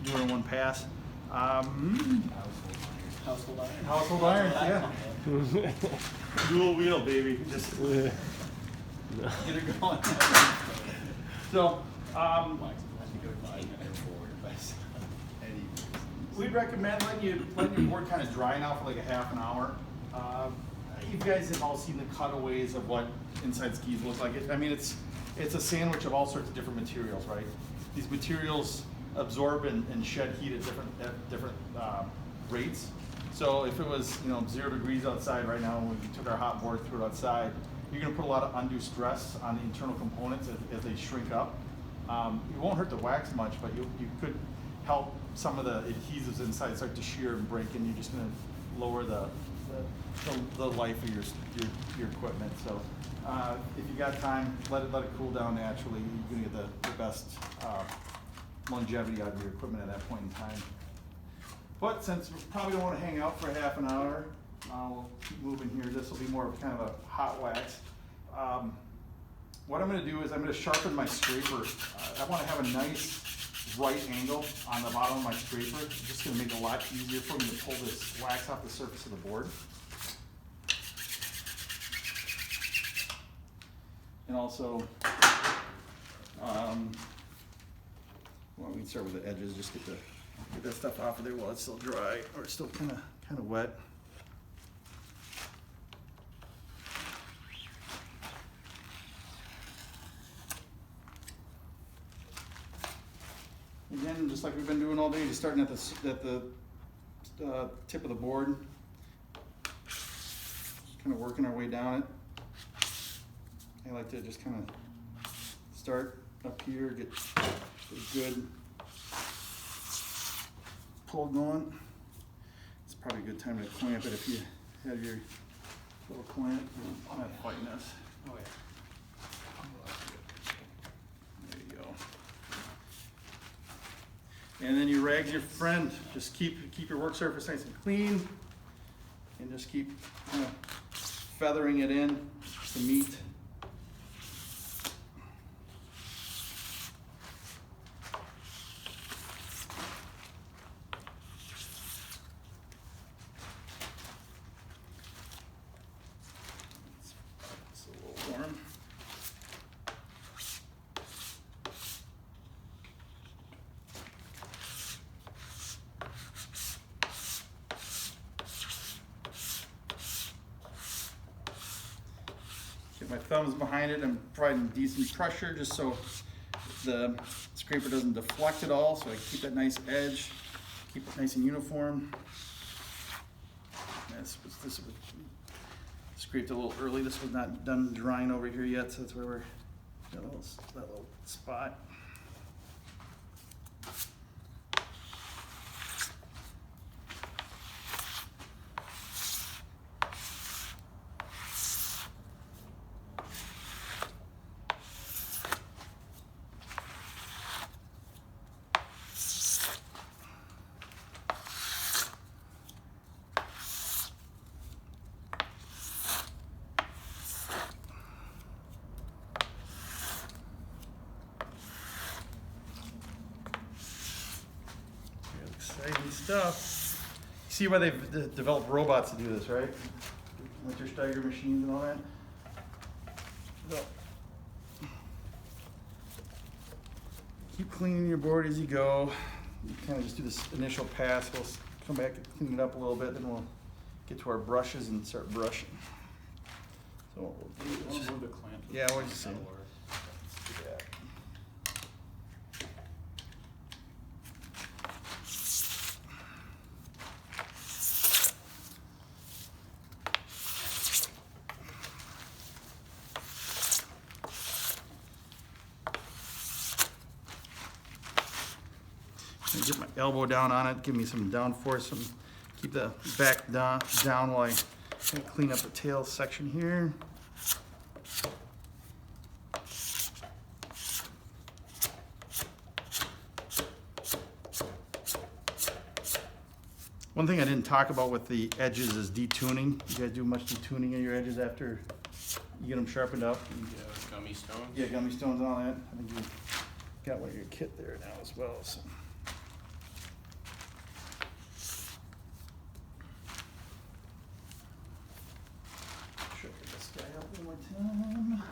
[SPEAKER 1] Do it in one pass.
[SPEAKER 4] Household iron.
[SPEAKER 1] Household irons, yeah. Dual wheel, baby. Just get it going. So, we'd recommend letting your board kind of dry now for like a half an hour. You guys have all seen the cutaways of what inside skis look like. I mean, it's a sandwich of all sorts of different materials, right? These materials absorb and shed heat at different rates. So if it was 0 degrees outside right now, when we took our hot board, threw it outside, you're going to put a lot of undue stress on the internal components as they shrink up. It won't hurt the wax much, but you could help some of the adhesives inside start to shear and break, and you're just going to lower the life of your equipment. So if you got time, let it cool down naturally. You're going to get the best longevity out of your equipment at that point in time. But since we probably don't want to hang out for half an hour, we'll keep moving here. This will be more of kind of a hot wax. What I'm going to do is I'm going to sharpen my scraper. I want to have a nice right angle on the bottom of my scraper. It's just going to make it a lot easier for me to pull this wax off the surface of the board. And also, well, we can start with the edges, just get that stuff off of there while it's still dry, or it's still kind of wet. Again, just like we've been doing all day, just starting at the tip of the board, just kind of working our way down it. I like to just kind of start up here, get a good pull going. It's probably a good time to clamp it if you have your little clamp. I'm not fighting this.
[SPEAKER 2] Oh yeah.
[SPEAKER 1] There you go. And then your rag's your friend. Just keep your work surface nice and clean, and just keep kind of feathering it in the meat. It's a little warm. Get my thumbs behind it. I'm providing decent pressure just so the scraper doesn't deflect at all, so I keep that nice edge, keep it nice and uniform. This was scraped a little early. This was not done drying over here yet, so that's where we're got that little spot. Exciting stuff. See why they've developed robots to do this, right? Wintersteiger machines and all that. So, keep cleaning your board as you go. You kind of just do this initial pass. We'll come back and clean it up a little bit, then we'll get to our brushes and start brushing. So what we'll do
[SPEAKER 4] We'll
[SPEAKER 1] is,
[SPEAKER 4] move the clamp.
[SPEAKER 1] yeah, what did you say?
[SPEAKER 4] That'll work.
[SPEAKER 1] Let's do that. Get my elbow down on it, give me some down force, keep the back down while I kind of clean up the tail section here. One thing I didn't talk about with the edges is detuning. You guys do much detuning of your edges after you get them sharpened up?
[SPEAKER 2] Yeah, with gummy stones.
[SPEAKER 1] Yeah, gummy stones and all that. I think you got one of your kit there now as well. So. Shuffle this guy out one more time.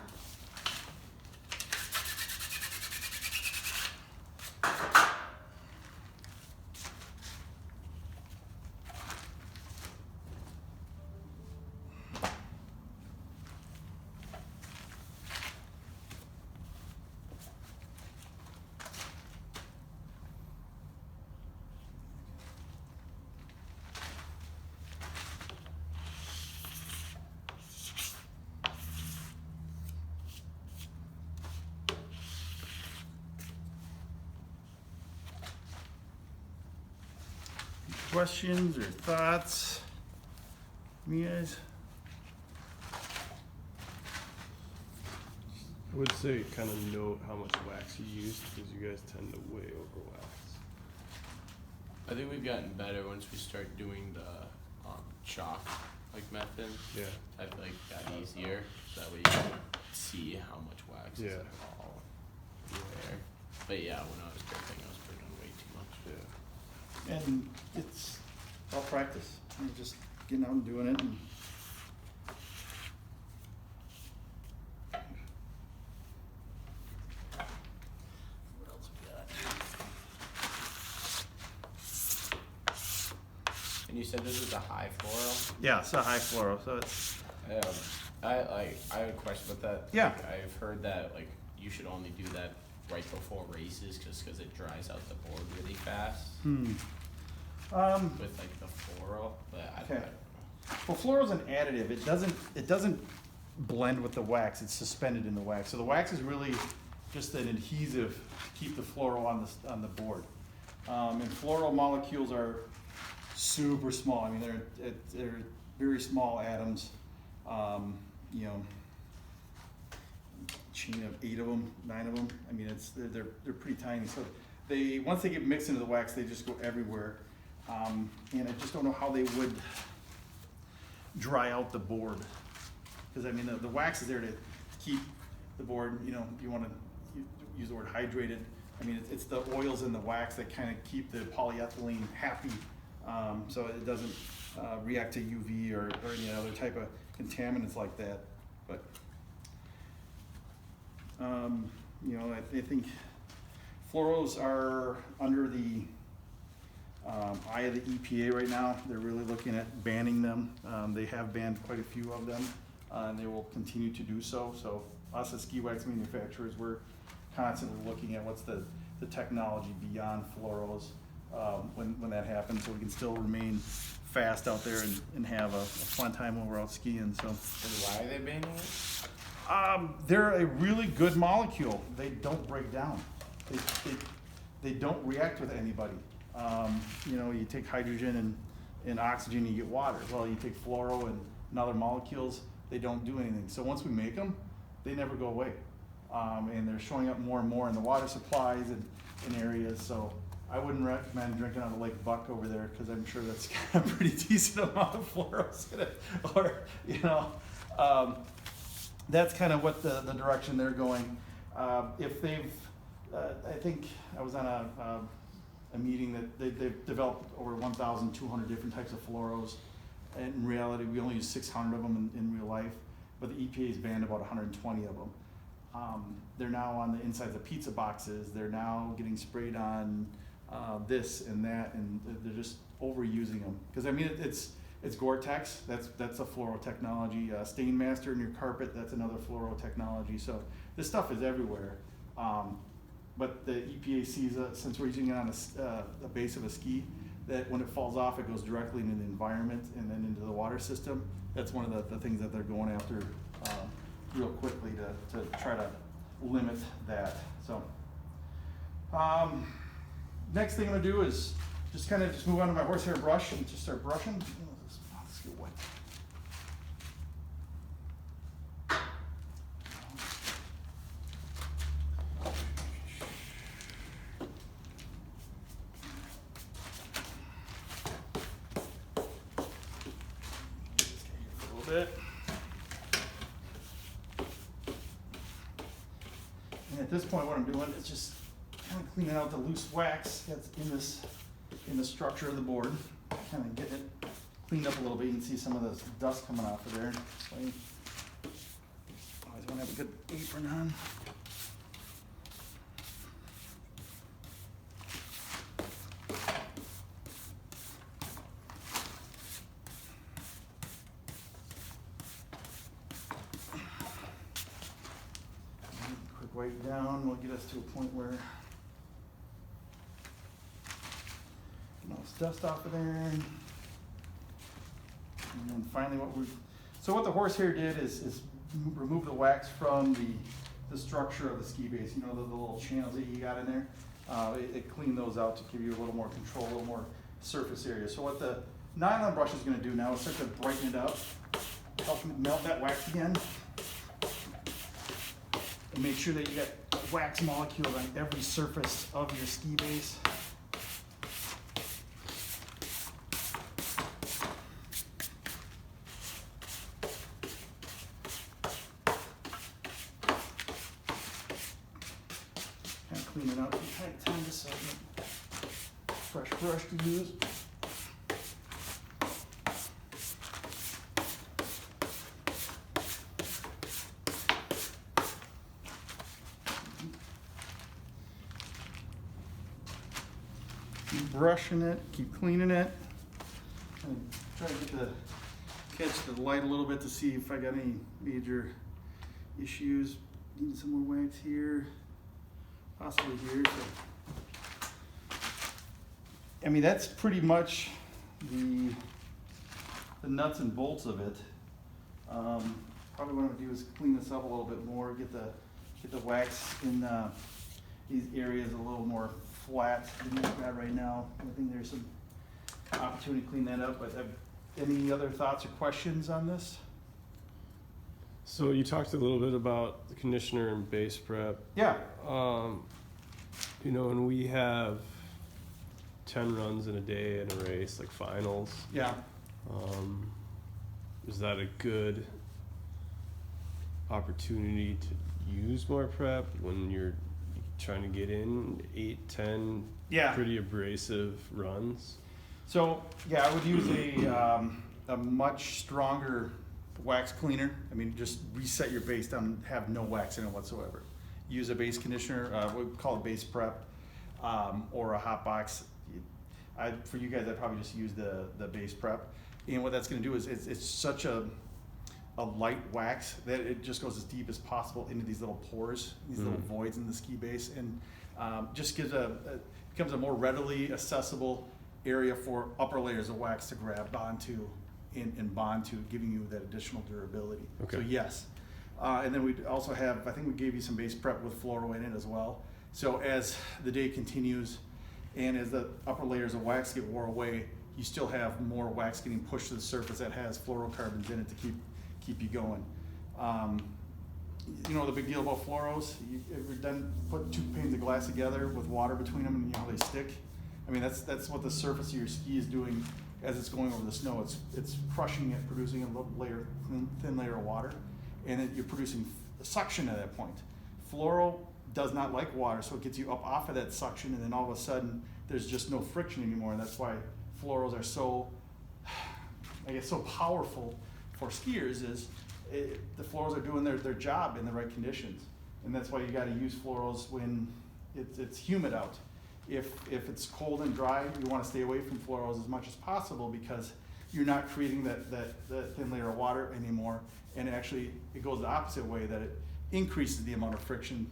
[SPEAKER 1] Questions or thoughts from you guys?
[SPEAKER 3] I would say kind of note how much wax you use because you guys tend to way over wax.
[SPEAKER 2] I think we've gotten better once we start doing the chalk method.
[SPEAKER 3] Yeah.
[SPEAKER 2] I feel like that easier, so that way you can see how much wax is
[SPEAKER 3] Yeah.
[SPEAKER 2] all there. But yeah, when I was gripping, I was putting on way too much.
[SPEAKER 3] Yeah.
[SPEAKER 1] And it's all practice. You're just getting out and doing it. And
[SPEAKER 2] And you said this is a high floral?
[SPEAKER 1] Yeah, it's a high floral, so it's,
[SPEAKER 2] I have a question about that.
[SPEAKER 1] Yeah.
[SPEAKER 2] Like, I've heard that like you should only do that right before races just because it dries out the board really fast with like the floral. But I
[SPEAKER 1] Okay. Well, floral's an additive. It doesn't blend with the wax. It's suspended in the wax. So the wax is really just an adhesive to keep the floral on the board. And floral molecules are super small. I mean, they're very small atoms. You know, chain of 8 of them, 9 of them. I mean, they're pretty tiny. So once they get mixed into the wax, they just go everywhere. And I just don't know how they would dry out the board, because I mean the wax is there to keep the board, you know, you want to use the word hydrated. I mean it's the oils in the wax that kind of keep the polyethylene happy, so it doesn't react to UV or any other type of contaminants like that. But you know, I think fluoros are under the eye of the EPA right now. They're really looking at banning them. They have banned quite a few of them, and they will continue to do so. So us as ski wax manufacturers, we're constantly looking at what's the technology beyond fluoros when that happens, so we can still remain fast out there and have a fun time when we're out skiing. So.
[SPEAKER 2] And why are they banning it?
[SPEAKER 1] They're a really good molecule. They don't break down. They don't react with anybody. You know, you take hydrogen and oxygen, you get water. Well, you take fluoro and other molecules, they don't do anything. So once we make them, they never go away. And they're showing up more and more in the water supplies and in areas. So I wouldn't recommend drinking out of Lake Buck over there, because I'm sure that's got a pretty decent amount of fluoros in it. Or, you know, that's kind of what the direction they're going. If they've, I think I was on a meeting that they've developed over 1,200 different types of fluoros. And in reality, we only use 600 of them in real life, but the EPA has banned about 120 of them. They're now on the insides of pizza boxes. They're now getting sprayed on this and that, and they're just overusing them. Because I mean, it's Gore-Tex. That's a fluoro technology. Stainmaster in your carpet. That's another fluoro technology. So this stuff is everywhere. But the EPA sees since we're using it on the base of a ski, that when it falls off, it goes directly into the environment and then into the water system. That's one of the things that they're going after real quickly to try to limit that. So next thing I'm gonna do is just kind of move on to my horsehair brush and just start brushing. Let's get wet. Bit. And at this point, what I'm doing is just kind of cleaning out the loose wax that's in the structure of the board. Kind of getting it cleaned up a little bit. You can see some of the dust coming off of there. So you always want to have a good apron on. Wipe down will get us to a point where most dust off of there. And then finally what the horsehair did is remove the wax from the structure of the ski base. You know, the little channels that you got in there. It cleaned those out to give you a little more control, a little more surface area. So what the nylon brush is going to do now is start to brighten it up, help melt that wax again. And make sure that you get wax molecules on every surface of your ski base. Kind of clean it out from time to time just so I get a fresh brush to use. Keep brushing it, keep cleaning it. try to catch the light a little bit to see if I got any major issues. Need some more wax here, possibly here. So, I mean, that's pretty much the nuts and bolts of it. Probably what I'm gonna do is clean this up a little bit more, get the wax in these areas a little more flat than we've got right now. I think there's some opportunity to clean that up, but any other thoughts or questions on this?
[SPEAKER 3] So you talked a little bit about the conditioner and base prep.
[SPEAKER 1] Yeah.
[SPEAKER 3] You know, and we have 10 runs in a day in a race, like finals.
[SPEAKER 1] Yeah.
[SPEAKER 3] Is that a good opportunity to use more prep when you're trying to get in 8, 10
[SPEAKER 1] Yeah.
[SPEAKER 3] pretty abrasive runs?
[SPEAKER 1] So, yeah, I would use a much stronger wax cleaner. I mean, just reset your base down, have no wax in it whatsoever. Use a base conditioner, we call it base prep, or a hot box. For you guys, I'd probably just use the base prep. And what that's gonna do is it's such a light wax that it just goes as deep as possible into these little pores, these little voids in the ski base, and just gives becomes a more readily accessible area for upper layers of wax to grab onto and bond to, giving you that additional durability.
[SPEAKER 3] Okay.
[SPEAKER 1] So yes. And then we also have, I think we gave you some base prep with fluoro in it as well. So as the day continues and as the upper layers of wax get wore away, you still have more wax getting pushed to the surface that has fluorocarbons in it to keep you going. You know the big deal about fluoros? You've done put 2 panes of glass together with water between them, and you know how they stick. I mean that's what the surface of your ski is doing as it's going over the snow. It's crushing it, producing a little layer, thin layer of water, and then you're producing suction at that point. Fluoro does not like water, so it gets you up off of that suction, and then all of a sudden there's just no friction anymore, and that's why fluoros are so, I guess, so powerful for skiers. The fluoros are doing their job in the right conditions, and that's why you got to use fluoros when it's humid out. If it's cold and dry, you want to stay away from fluoros as much as possible, because you're not creating that thin layer of water anymore, and actually it goes the opposite way, that it increases the amount of friction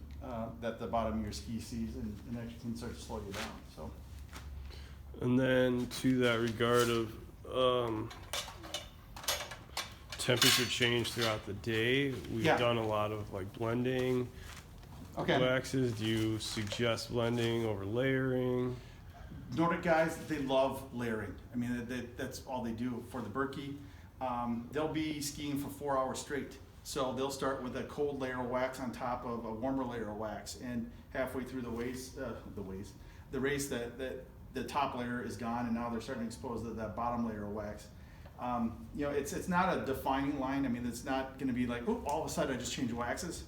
[SPEAKER 1] that the bottom of your ski sees, and actually can start to slow you down. So.
[SPEAKER 3] And then to that regard of temperature change throughout the day, we've done a lot of like blending waxes. Do you suggest blending over layering?
[SPEAKER 1] Nordic guys, they love layering. I mean, that's all they do. For the Birkie, they'll be skiing for 4 hours straight. So they'll start with a cold layer of wax on top of a warmer layer of wax, and halfway through the race, the top layer is gone, and now they're starting to expose that bottom layer of wax. You know, it's not a defining line. I mean, it's not going to be like, oh, all of a sudden I just changed waxes.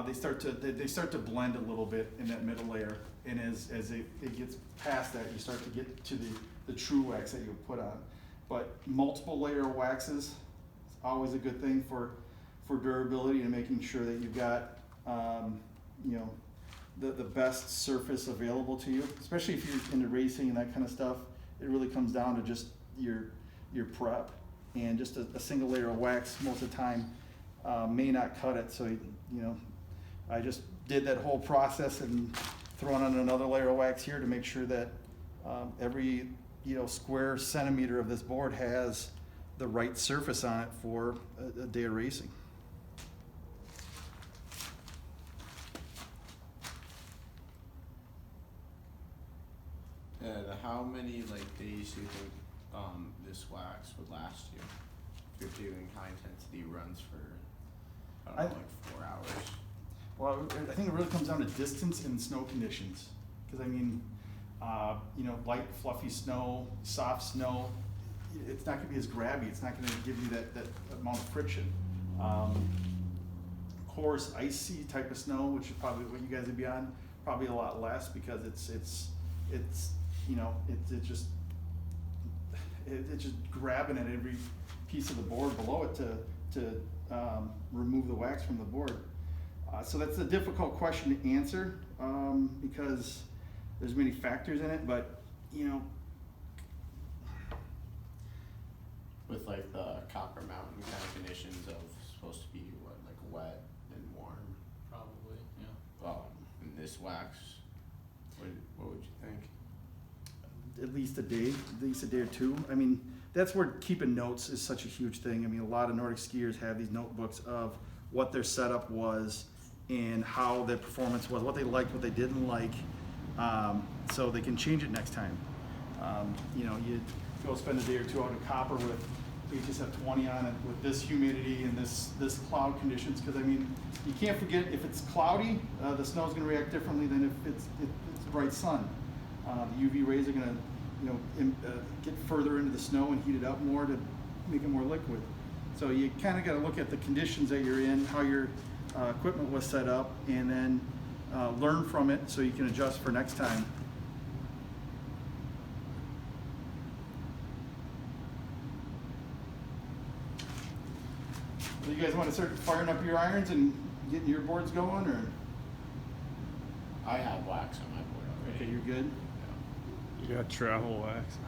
[SPEAKER 1] They start to blend a little bit in that middle layer, and as it gets past that, you start to get to the true wax that you put on. But multiple layer waxes is always a good thing for durability and making sure that you've got you know, the best surface available to you, especially if you're into racing and that kind of stuff. It really comes down to just your prep, and just a single layer of wax most of the time may not cut it. So, you know, I just did that whole process and thrown on another layer of wax here to make sure that every, you know, square centimeter of this board has the right surface on it for a day of racing.
[SPEAKER 6] How many days do you think this wax would last you if you're doing high intensity runs for, I don't know, 4 hours?
[SPEAKER 1] Well, I think it really comes down to distance and snow conditions. Because I mean, you know, light, fluffy snow, soft snow, it's not going to be as grabby. It's not going to give you that amount of friction. Coarse, icy type of snow, which is probably what you guys would be on, probably a lot less, because it's you know, it's just grabbing at every piece of the board below it to remove the wax from the board. So that's a difficult question to answer because there's many factors in it, but you know,
[SPEAKER 6] with like the Copper Mountain kind of conditions of supposed to be what, like wet and warm.
[SPEAKER 4] Probably, yeah.
[SPEAKER 6] And this wax, what would you think?
[SPEAKER 1] At least a day or two. I mean, that's where keeping notes is such a huge thing. I mean, a lot of Nordic skiers have these notebooks of what their setup was and how their performance was, what they liked, what they didn't like, so they can change it next time. You know, you go spend a day or two out in Copper with HSF 20 on it with this humidity and this cloud conditions, because I mean, you can't forget if it's cloudy, the snow's going to react differently than if it's bright sun. The UV rays are going to, you know, get further into the snow and heat it up more to make it more liquid. So you kind of got to look at the conditions that you're in, how your equipment was set up, and then learn from it so you can adjust for next time. So you guys want to start firing up your irons and getting your boards going, or?
[SPEAKER 6] I have wax on my board already.
[SPEAKER 1] Okay, you're good.
[SPEAKER 3] You got travel wax.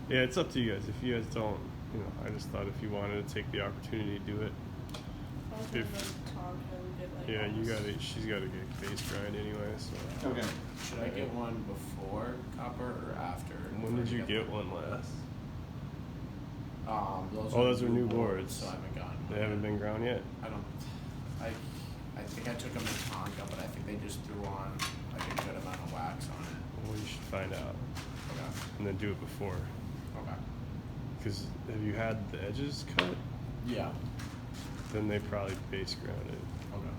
[SPEAKER 3] Yeah, it's up to you guys. If you guys don't, you know, I just thought if you wanted to take the opportunity to do it. Yeah, you gotta. She's gotta get base grind anyway. So.
[SPEAKER 1] Okay.
[SPEAKER 6] Should I get one before Copper or after?
[SPEAKER 3] When did you get one last?
[SPEAKER 6] Those
[SPEAKER 3] are new boards.
[SPEAKER 6] So I haven't gotten one.
[SPEAKER 3] They haven't been ground yet.
[SPEAKER 6] I think I took them to Tonka, but I think they just threw on like a good amount of wax on it.
[SPEAKER 3] Well, you should find out
[SPEAKER 6] Okay.
[SPEAKER 3] and then do it before.
[SPEAKER 6] Okay.
[SPEAKER 3] Because have you had the edges cut?
[SPEAKER 6] Yeah.
[SPEAKER 3] Then they probably base grounded.
[SPEAKER 6] Okay.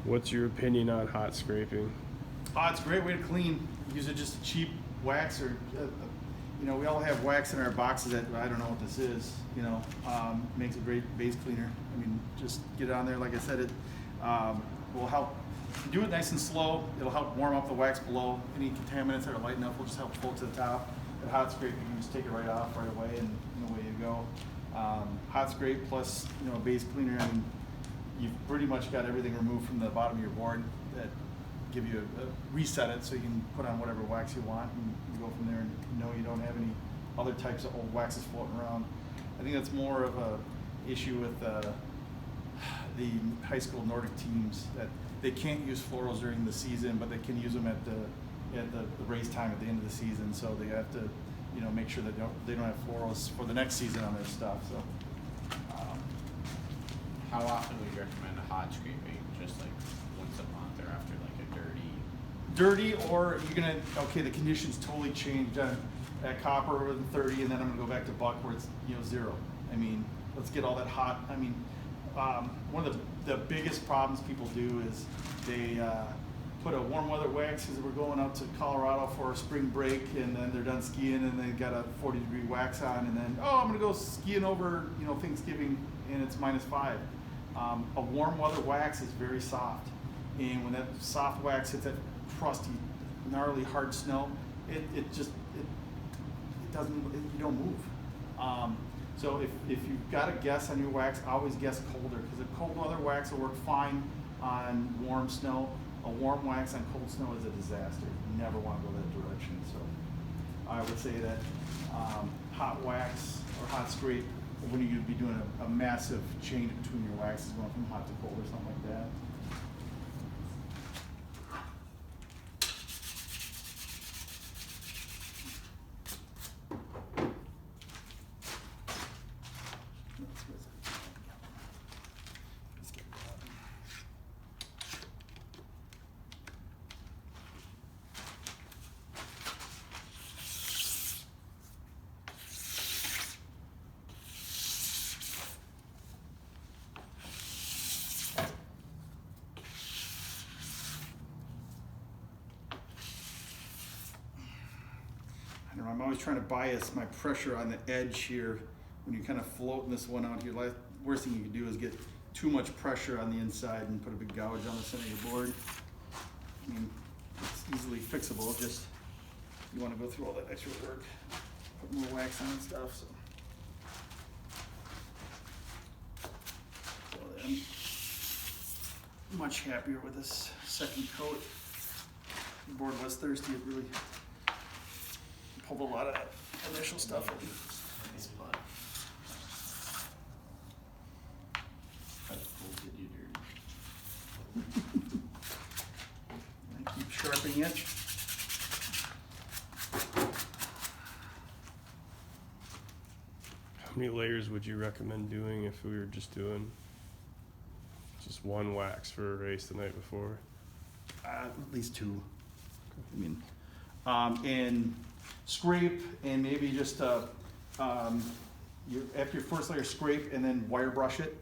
[SPEAKER 3] What's your opinion on hot scraping?
[SPEAKER 1] It's a great way to clean. Use it just a cheap wax, or you know, we all have wax in our boxes that I don't know what this is. You know, makes a great base cleaner. I mean, just get it on there. Like I said, it will help. If you do it nice and slow, it'll help warm up the wax below. Any contaminants that are light enough will just help float to the top. At hot scrape, you can just take it right off right away, and away you go. Hot scrape plus, you know, a base cleaner. I mean, you've pretty much got everything removed from the bottom of your board that give you a reset it so you can put on whatever wax you want, and you go from there, and you know you don't have any other types of old waxes floating around. I think that's more of a issue with the high school Nordic teams, that they can't use florals during the season, but they can use them at the race time at the end of the season. So they have to, you know, make sure that they don't have florals for the next season on their stuff. So.
[SPEAKER 6] How often would you recommend hot scraping? Just like once a month, or after like a
[SPEAKER 1] dirty, or you're gonna, okay, the conditions totally changed at Copper with 30, and then I'm gonna go back to Buck where it's, you know, 0. I mean, let's get all that hot. I mean, one of the biggest problems people do is they put a warm weather wax because we're going out to Colorado for spring break, and then they're done skiing and they got a 40-degree wax on, and then, oh, I'm gonna go skiing over, you know, Thanksgiving, and it's -5. A warm weather wax is very soft, and when that soft wax hits that crusty, gnarly, hard snow, it doesn't, you don't move. So if you've got a guess on your wax, always guess colder, because a cold weather wax will work fine on warm snow. A warm wax on cold snow is a disaster. You never want to go that direction. So I would say that hot wax or hot scrape, when you'd be doing a massive change between your waxes, going from hot to cold or something like that. I'm always trying to bias my pressure on the edge here when you're kind of floating this one out here. Worst thing you can do is get too much pressure on the inside and put a big gouge on the center of your board. I mean, it's easily fixable, just you want to go through all that extra work, put more wax on and stuff. So. much happier with this second coat. The board was thirsty, it really pulled a lot of that initial stuff in.
[SPEAKER 6] Nice spot. How cool did you do?
[SPEAKER 1] And keep sharpening it.
[SPEAKER 3] How many layers would you recommend doing if we were just doing just one wax for a race the night before?
[SPEAKER 1] At least 2. I mean, and scrape and maybe just after your first layer, scrape and then wire brush it.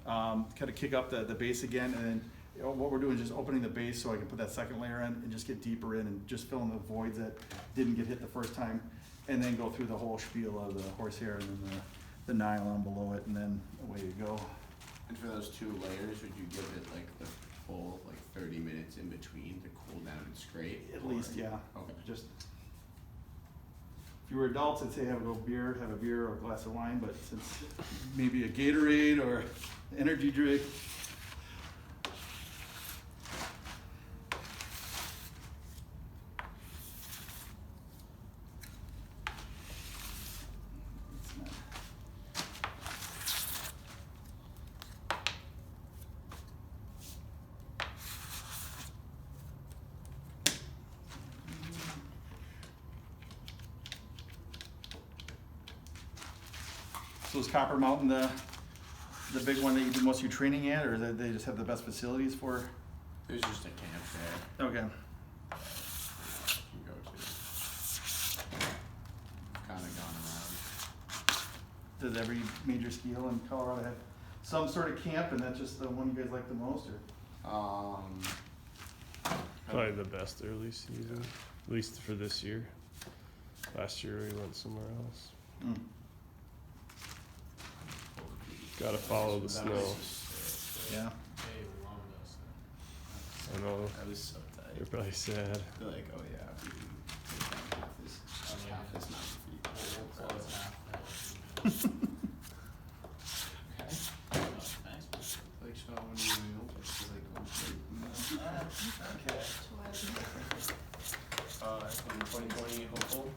[SPEAKER 1] Kind of kick up the base again, and then what we're doing is just opening the base so I can put that second layer in and just get deeper in and just fill in the voids that didn't get hit the first time, and then go through the whole spiel of the horsehair and then the nylon below it, and then away you go.
[SPEAKER 6] And for those 2 layers, would you give it like the full 30 minutes in between to cool down and scrape?
[SPEAKER 1] At
[SPEAKER 6] or-
[SPEAKER 1] least, yeah.
[SPEAKER 6] Okay.
[SPEAKER 1] Just if you were adults, I'd say have a beer or a glass of wine, but since maybe a Gatorade or energy drink. It's not- So is Copper Mountain the big one that you do most of your training at, or that they just have the best facilities for?
[SPEAKER 6] There's just a camp there
[SPEAKER 1] Okay.
[SPEAKER 6] you can go to. Kind of gone around.
[SPEAKER 1] Does every major ski hill in Colorado have some sort of camp, and that's just the one you guys like the most, or?
[SPEAKER 3] Probably the best early season, at least for this year. Last year we went somewhere else.
[SPEAKER 1] Mm.
[SPEAKER 3] Gotta follow the snow.
[SPEAKER 1] Yeah.
[SPEAKER 4] Hey, long
[SPEAKER 3] I know,
[SPEAKER 6] That was so tight.
[SPEAKER 3] they're probably sad.
[SPEAKER 6] They're like, oh yeah, we can take down half this mountain for you.
[SPEAKER 4] So it's half that. Okay. Nice.
[SPEAKER 6] Like, so when you know, it's like, okay. 2020 hopeful.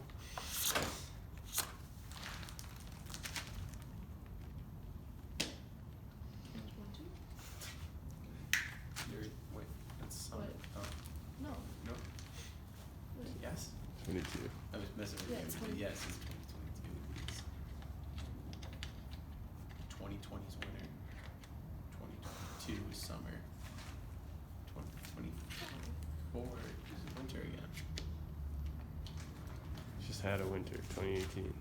[SPEAKER 6] Wait, that's summer.
[SPEAKER 5] What?
[SPEAKER 6] Oh,
[SPEAKER 5] No.
[SPEAKER 6] no.
[SPEAKER 5] Wait.
[SPEAKER 6] Yes.
[SPEAKER 3] 22.
[SPEAKER 6] I was messing with
[SPEAKER 5] Yeah,
[SPEAKER 6] you.
[SPEAKER 5] it's
[SPEAKER 6] but
[SPEAKER 5] 20.
[SPEAKER 6] Yes, it's 2022. 2020 is winter. 2022 is summer. 2024 is winter again.
[SPEAKER 3] Just had a winter, 2018.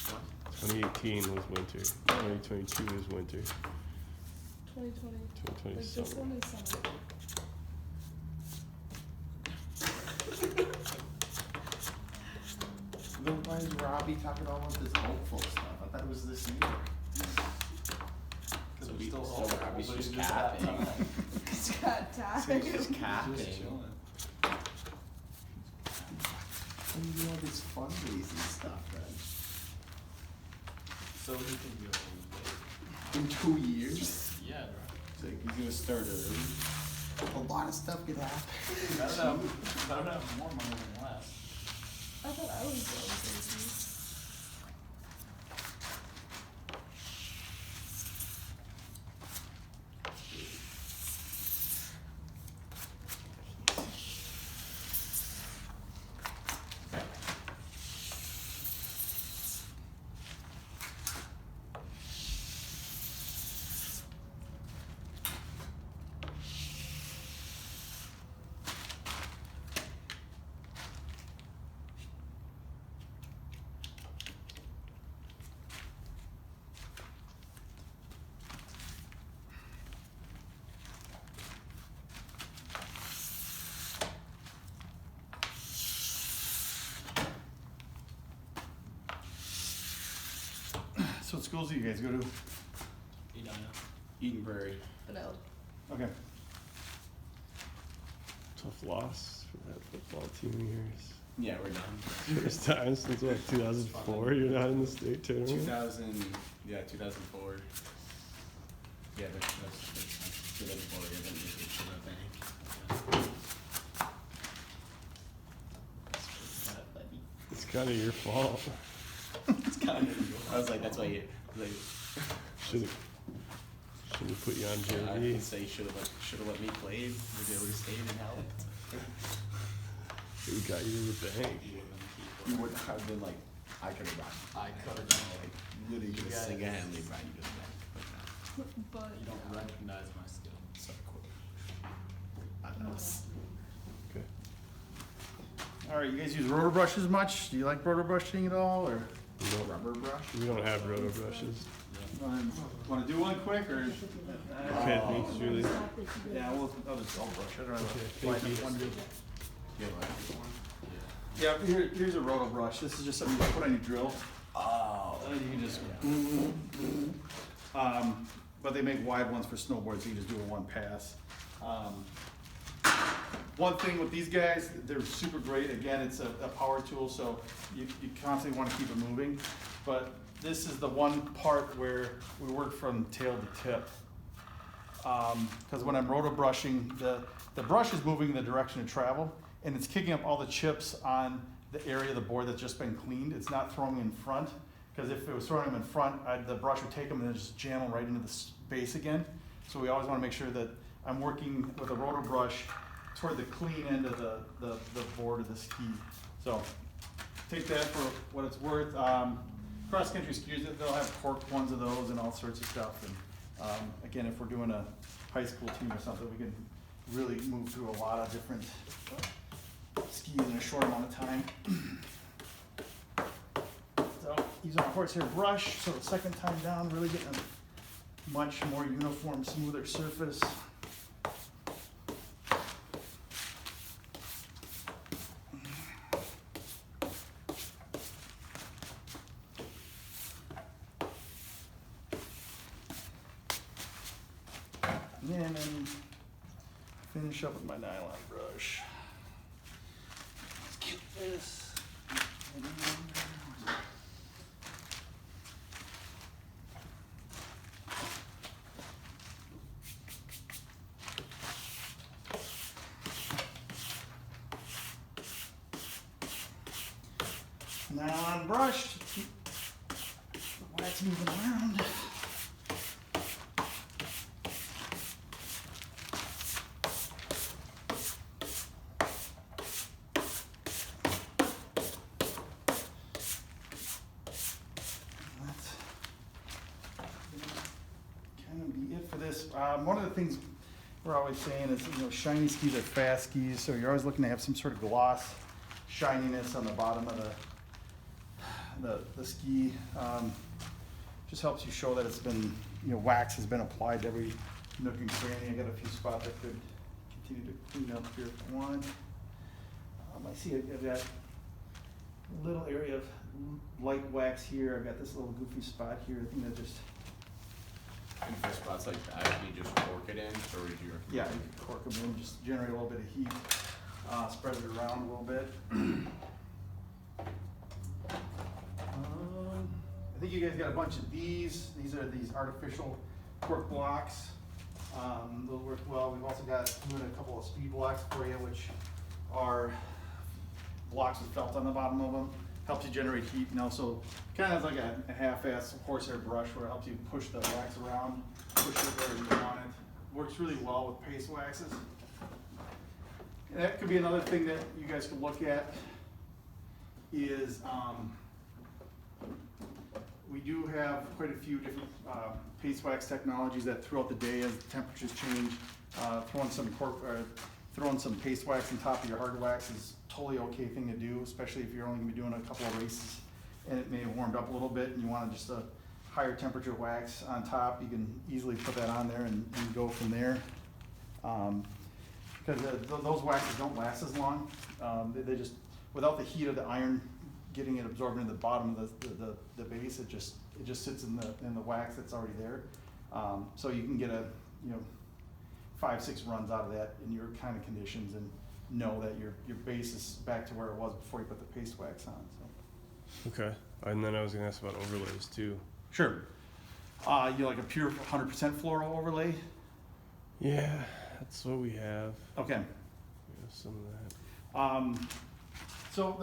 [SPEAKER 6] What?
[SPEAKER 3] 2018 was winter. 2022 is winter.
[SPEAKER 5] 2020.
[SPEAKER 3] 2020
[SPEAKER 5] Like
[SPEAKER 3] is
[SPEAKER 5] this
[SPEAKER 3] summer.
[SPEAKER 5] one is summer.
[SPEAKER 6] Then why is Robbie talking all about this hopeful stuff? I thought it was this year. So we still Robbie's just capping.
[SPEAKER 5] Scott died.
[SPEAKER 6] He's just capping. When you do all this fundraising stuff then?
[SPEAKER 4] So he can do it
[SPEAKER 6] In 2 years?
[SPEAKER 4] yeah, right.
[SPEAKER 6] It's like he's gonna start early. A lot of stuff could happen.
[SPEAKER 4] Better have more money than less.
[SPEAKER 5] I thought I was going crazy.
[SPEAKER 1] So what schools do you guys go to?
[SPEAKER 4] Edina.
[SPEAKER 6] Eden Prairie.
[SPEAKER 5] Vanilla.
[SPEAKER 1] Okay.
[SPEAKER 3] Tough loss for that football team of yours.
[SPEAKER 6] Yeah, we're done.
[SPEAKER 3] First time since what, 2004 you're not in the state tournament?
[SPEAKER 6] 2004. Yeah, that's good employer, then you should have any.
[SPEAKER 3] It's kind of your fault.
[SPEAKER 2] It's kind of. I was like, that's why you. Like,
[SPEAKER 3] Should've put you on
[SPEAKER 2] I
[SPEAKER 3] JV.
[SPEAKER 2] can say should have let me play. Maybe I would have stayed and helped.
[SPEAKER 3] We got you to the bank.
[SPEAKER 2] You would have been like, I could have brought.
[SPEAKER 4] I could have done
[SPEAKER 2] Like literally
[SPEAKER 4] You
[SPEAKER 2] just
[SPEAKER 4] guys-
[SPEAKER 2] single-handedly brought you to the bank. But no,
[SPEAKER 5] But
[SPEAKER 4] You don't recognize my skill.
[SPEAKER 2] so quick. I know.
[SPEAKER 3] Okay.
[SPEAKER 1] All right, you guys use rotor brushes much? Do you like rotor brushing at all, or?
[SPEAKER 3] We don't,
[SPEAKER 2] Rubber brush.
[SPEAKER 3] we don't have roto brushes.
[SPEAKER 1] Want to do one quick, or?
[SPEAKER 3] Okay, thanks, Julie.
[SPEAKER 1] Yeah, I'll just brush it. I don't know.
[SPEAKER 3] Okay, thank you.
[SPEAKER 2] You have a one?
[SPEAKER 1] Yeah, here's a roto brush. This is just something you put on your drill.
[SPEAKER 2] Oh.
[SPEAKER 1] You can just, but they make wide ones for snowboards, so you just do a one pass. One thing with these guys, they're super great. Again, it's a power tool, so you constantly want to keep it moving. But this is the one part where we work from tail to tip. Because when I'm roto brushing, the brush is moving in the direction of travel, and it's kicking up all the chips on the area of the board that's just been cleaned. It's not throwing them in front, because if it was throwing them in front, the brush would take them and then just jam them right into the base again. So we always want to make sure that I'm working with a roto brush toward the clean end of the board of the ski. So take that for what it's worth. Cross-country skis, they'll have corked ones of those and all sorts of stuff. And again, if we're doing a high school team or something, we can really move through a lot of different skis in a short amount of time. So using a horsehair brush, so the second time down, really getting a much more uniform, smoother surface. And then finish up with my nylon brush. Let's get this. Nylon brush to keep the wax moving around. One of the things we're always saying is, shiny skis are fast skis, so you're always looking to have some sort of gloss, shininess on the bottom of the ski. Just helps you show that it's been, wax has been applied to every nook and cranny. I got a few spots I could continue to clean up here if I want. I see I've got a little area of light wax here. I've got this little goofy spot here. I think that just.
[SPEAKER 2] And for spots like that, you just cork it in, or would you?
[SPEAKER 1] Yeah, you can cork them in, just generate a little bit of heat, spread it around a little bit. I think you guys got a bunch of these. These are these artificial cork blocks. They'll work well. We've also got a couple of speed blocks for you, which are blocks with felt on the bottom of them. Helps you generate heat, and also kind of like a half-ass horsehair brush where it helps you push the wax around, push it where you want it. Works really well with paste waxes. And that could be another thing that you guys could look at is we do have quite a few different paste wax technologies that throughout the day as temperatures change, throwing some paste wax on top of your hard wax is totally okay thing to do, especially if you're only gonna be doing a couple of races and it may have warmed up a little bit and you want just a higher temperature wax on top. You can easily put that on there and go from there. Because those waxes don't last as long. They just, without the heat of the iron getting it absorbed into the bottom of the base, it just sits in the wax that's already there. So you can get 5-6 runs out of that in your kind of conditions and know that your base is back to where it was before you put the paste wax on. So.
[SPEAKER 3] Okay, and then I was gonna ask about overlays too.
[SPEAKER 1] Sure. You like a pure 100% floral overlay?
[SPEAKER 3] Yeah, that's what we have.
[SPEAKER 1] Okay.
[SPEAKER 3] We have some of that.
[SPEAKER 1] So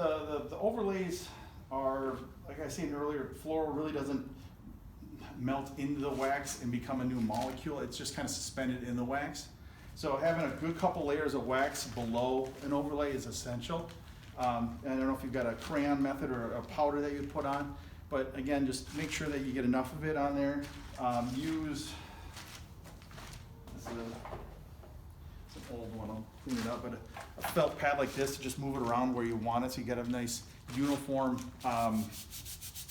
[SPEAKER 1] the overlays are, like I said earlier, floral really doesn't melt into the wax and become a new molecule. It's just kind of suspended in the wax. So having a good couple layers of wax below an overlay is essential. And I don't know if you've got a crayon method or a powder that you put on, but again, just make sure that you get enough of it on there. Use, this is it's an old one, I'll clean it up, but a felt pad like this to just move it around where you want it so you get a nice uniform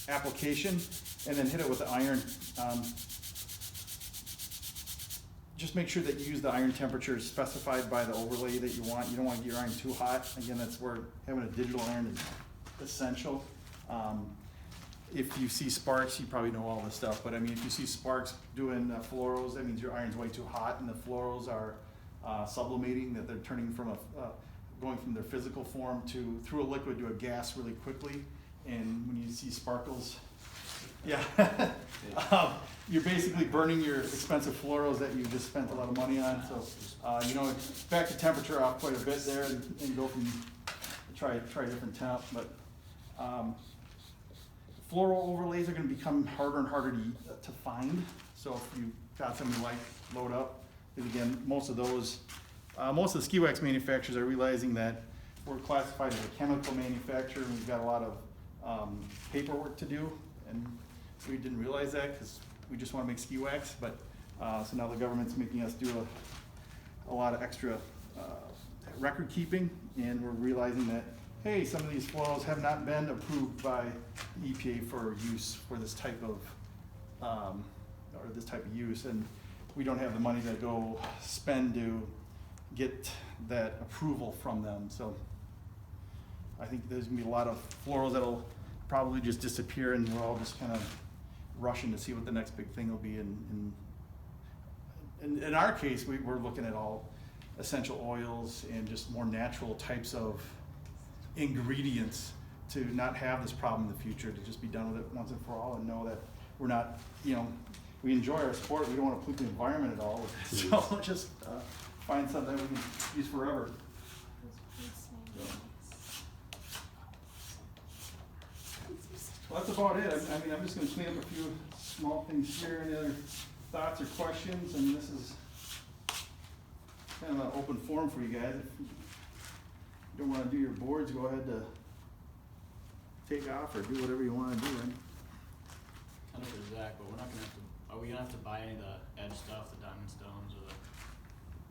[SPEAKER 1] application, and then hit it with the iron. Just make sure that you use the iron temperature specified by the overlay that you want. You don't want to get your iron too hot. Again, that's where having a digital iron is essential. If you see sparks, you probably know all this stuff, but I mean, if you see sparks doing fluoros, that means your iron's way too hot, and the fluoros are sublimating, that they're turning from going from their physical form through a liquid to a gas really quickly. And when you see sparkles, yeah, you're basically burning your expensive fluoros that you just spent a lot of money on. So, you know, back the temperature off quite a bit there, and go from try a different temp. But floral overlays are going to become harder and harder to find. So if you got something you like, load up. Because again, most of the ski wax manufacturers are realizing that we're classified as a chemical manufacturer, and we've got a lot of paperwork to do, and we didn't realize that because we just want to make ski wax. But so now the government's making us do a lot of extra record keeping, and we're realizing that, hey, some of these flows have not been approved by the EPA for use for this type of use, and we don't have the money to go spend to get that approval from them. So I think there's gonna be a lot of florals that'll probably just disappear, and we're all just kind of rushing to see what the next big thing will be. And in our case, we're looking at all essential oils and just more natural types of ingredients to not have this problem in the future, to just be done with it once and for all, and know that we're not, you know, we enjoy our sport, we don't want to pollute the environment at all. So just find something we can use forever. Well, that's about it. I mean, I'm just going to clean up a few small things here. Any other thoughts or questions? And this is kind of an open forum for you guys. If you don't want to do your boards, go ahead to take off or do whatever you want to do. Right?
[SPEAKER 4] Kind of for Zach, but we're not gonna have to. Are we gonna have to buy any of the edge stuff, the diamond stones,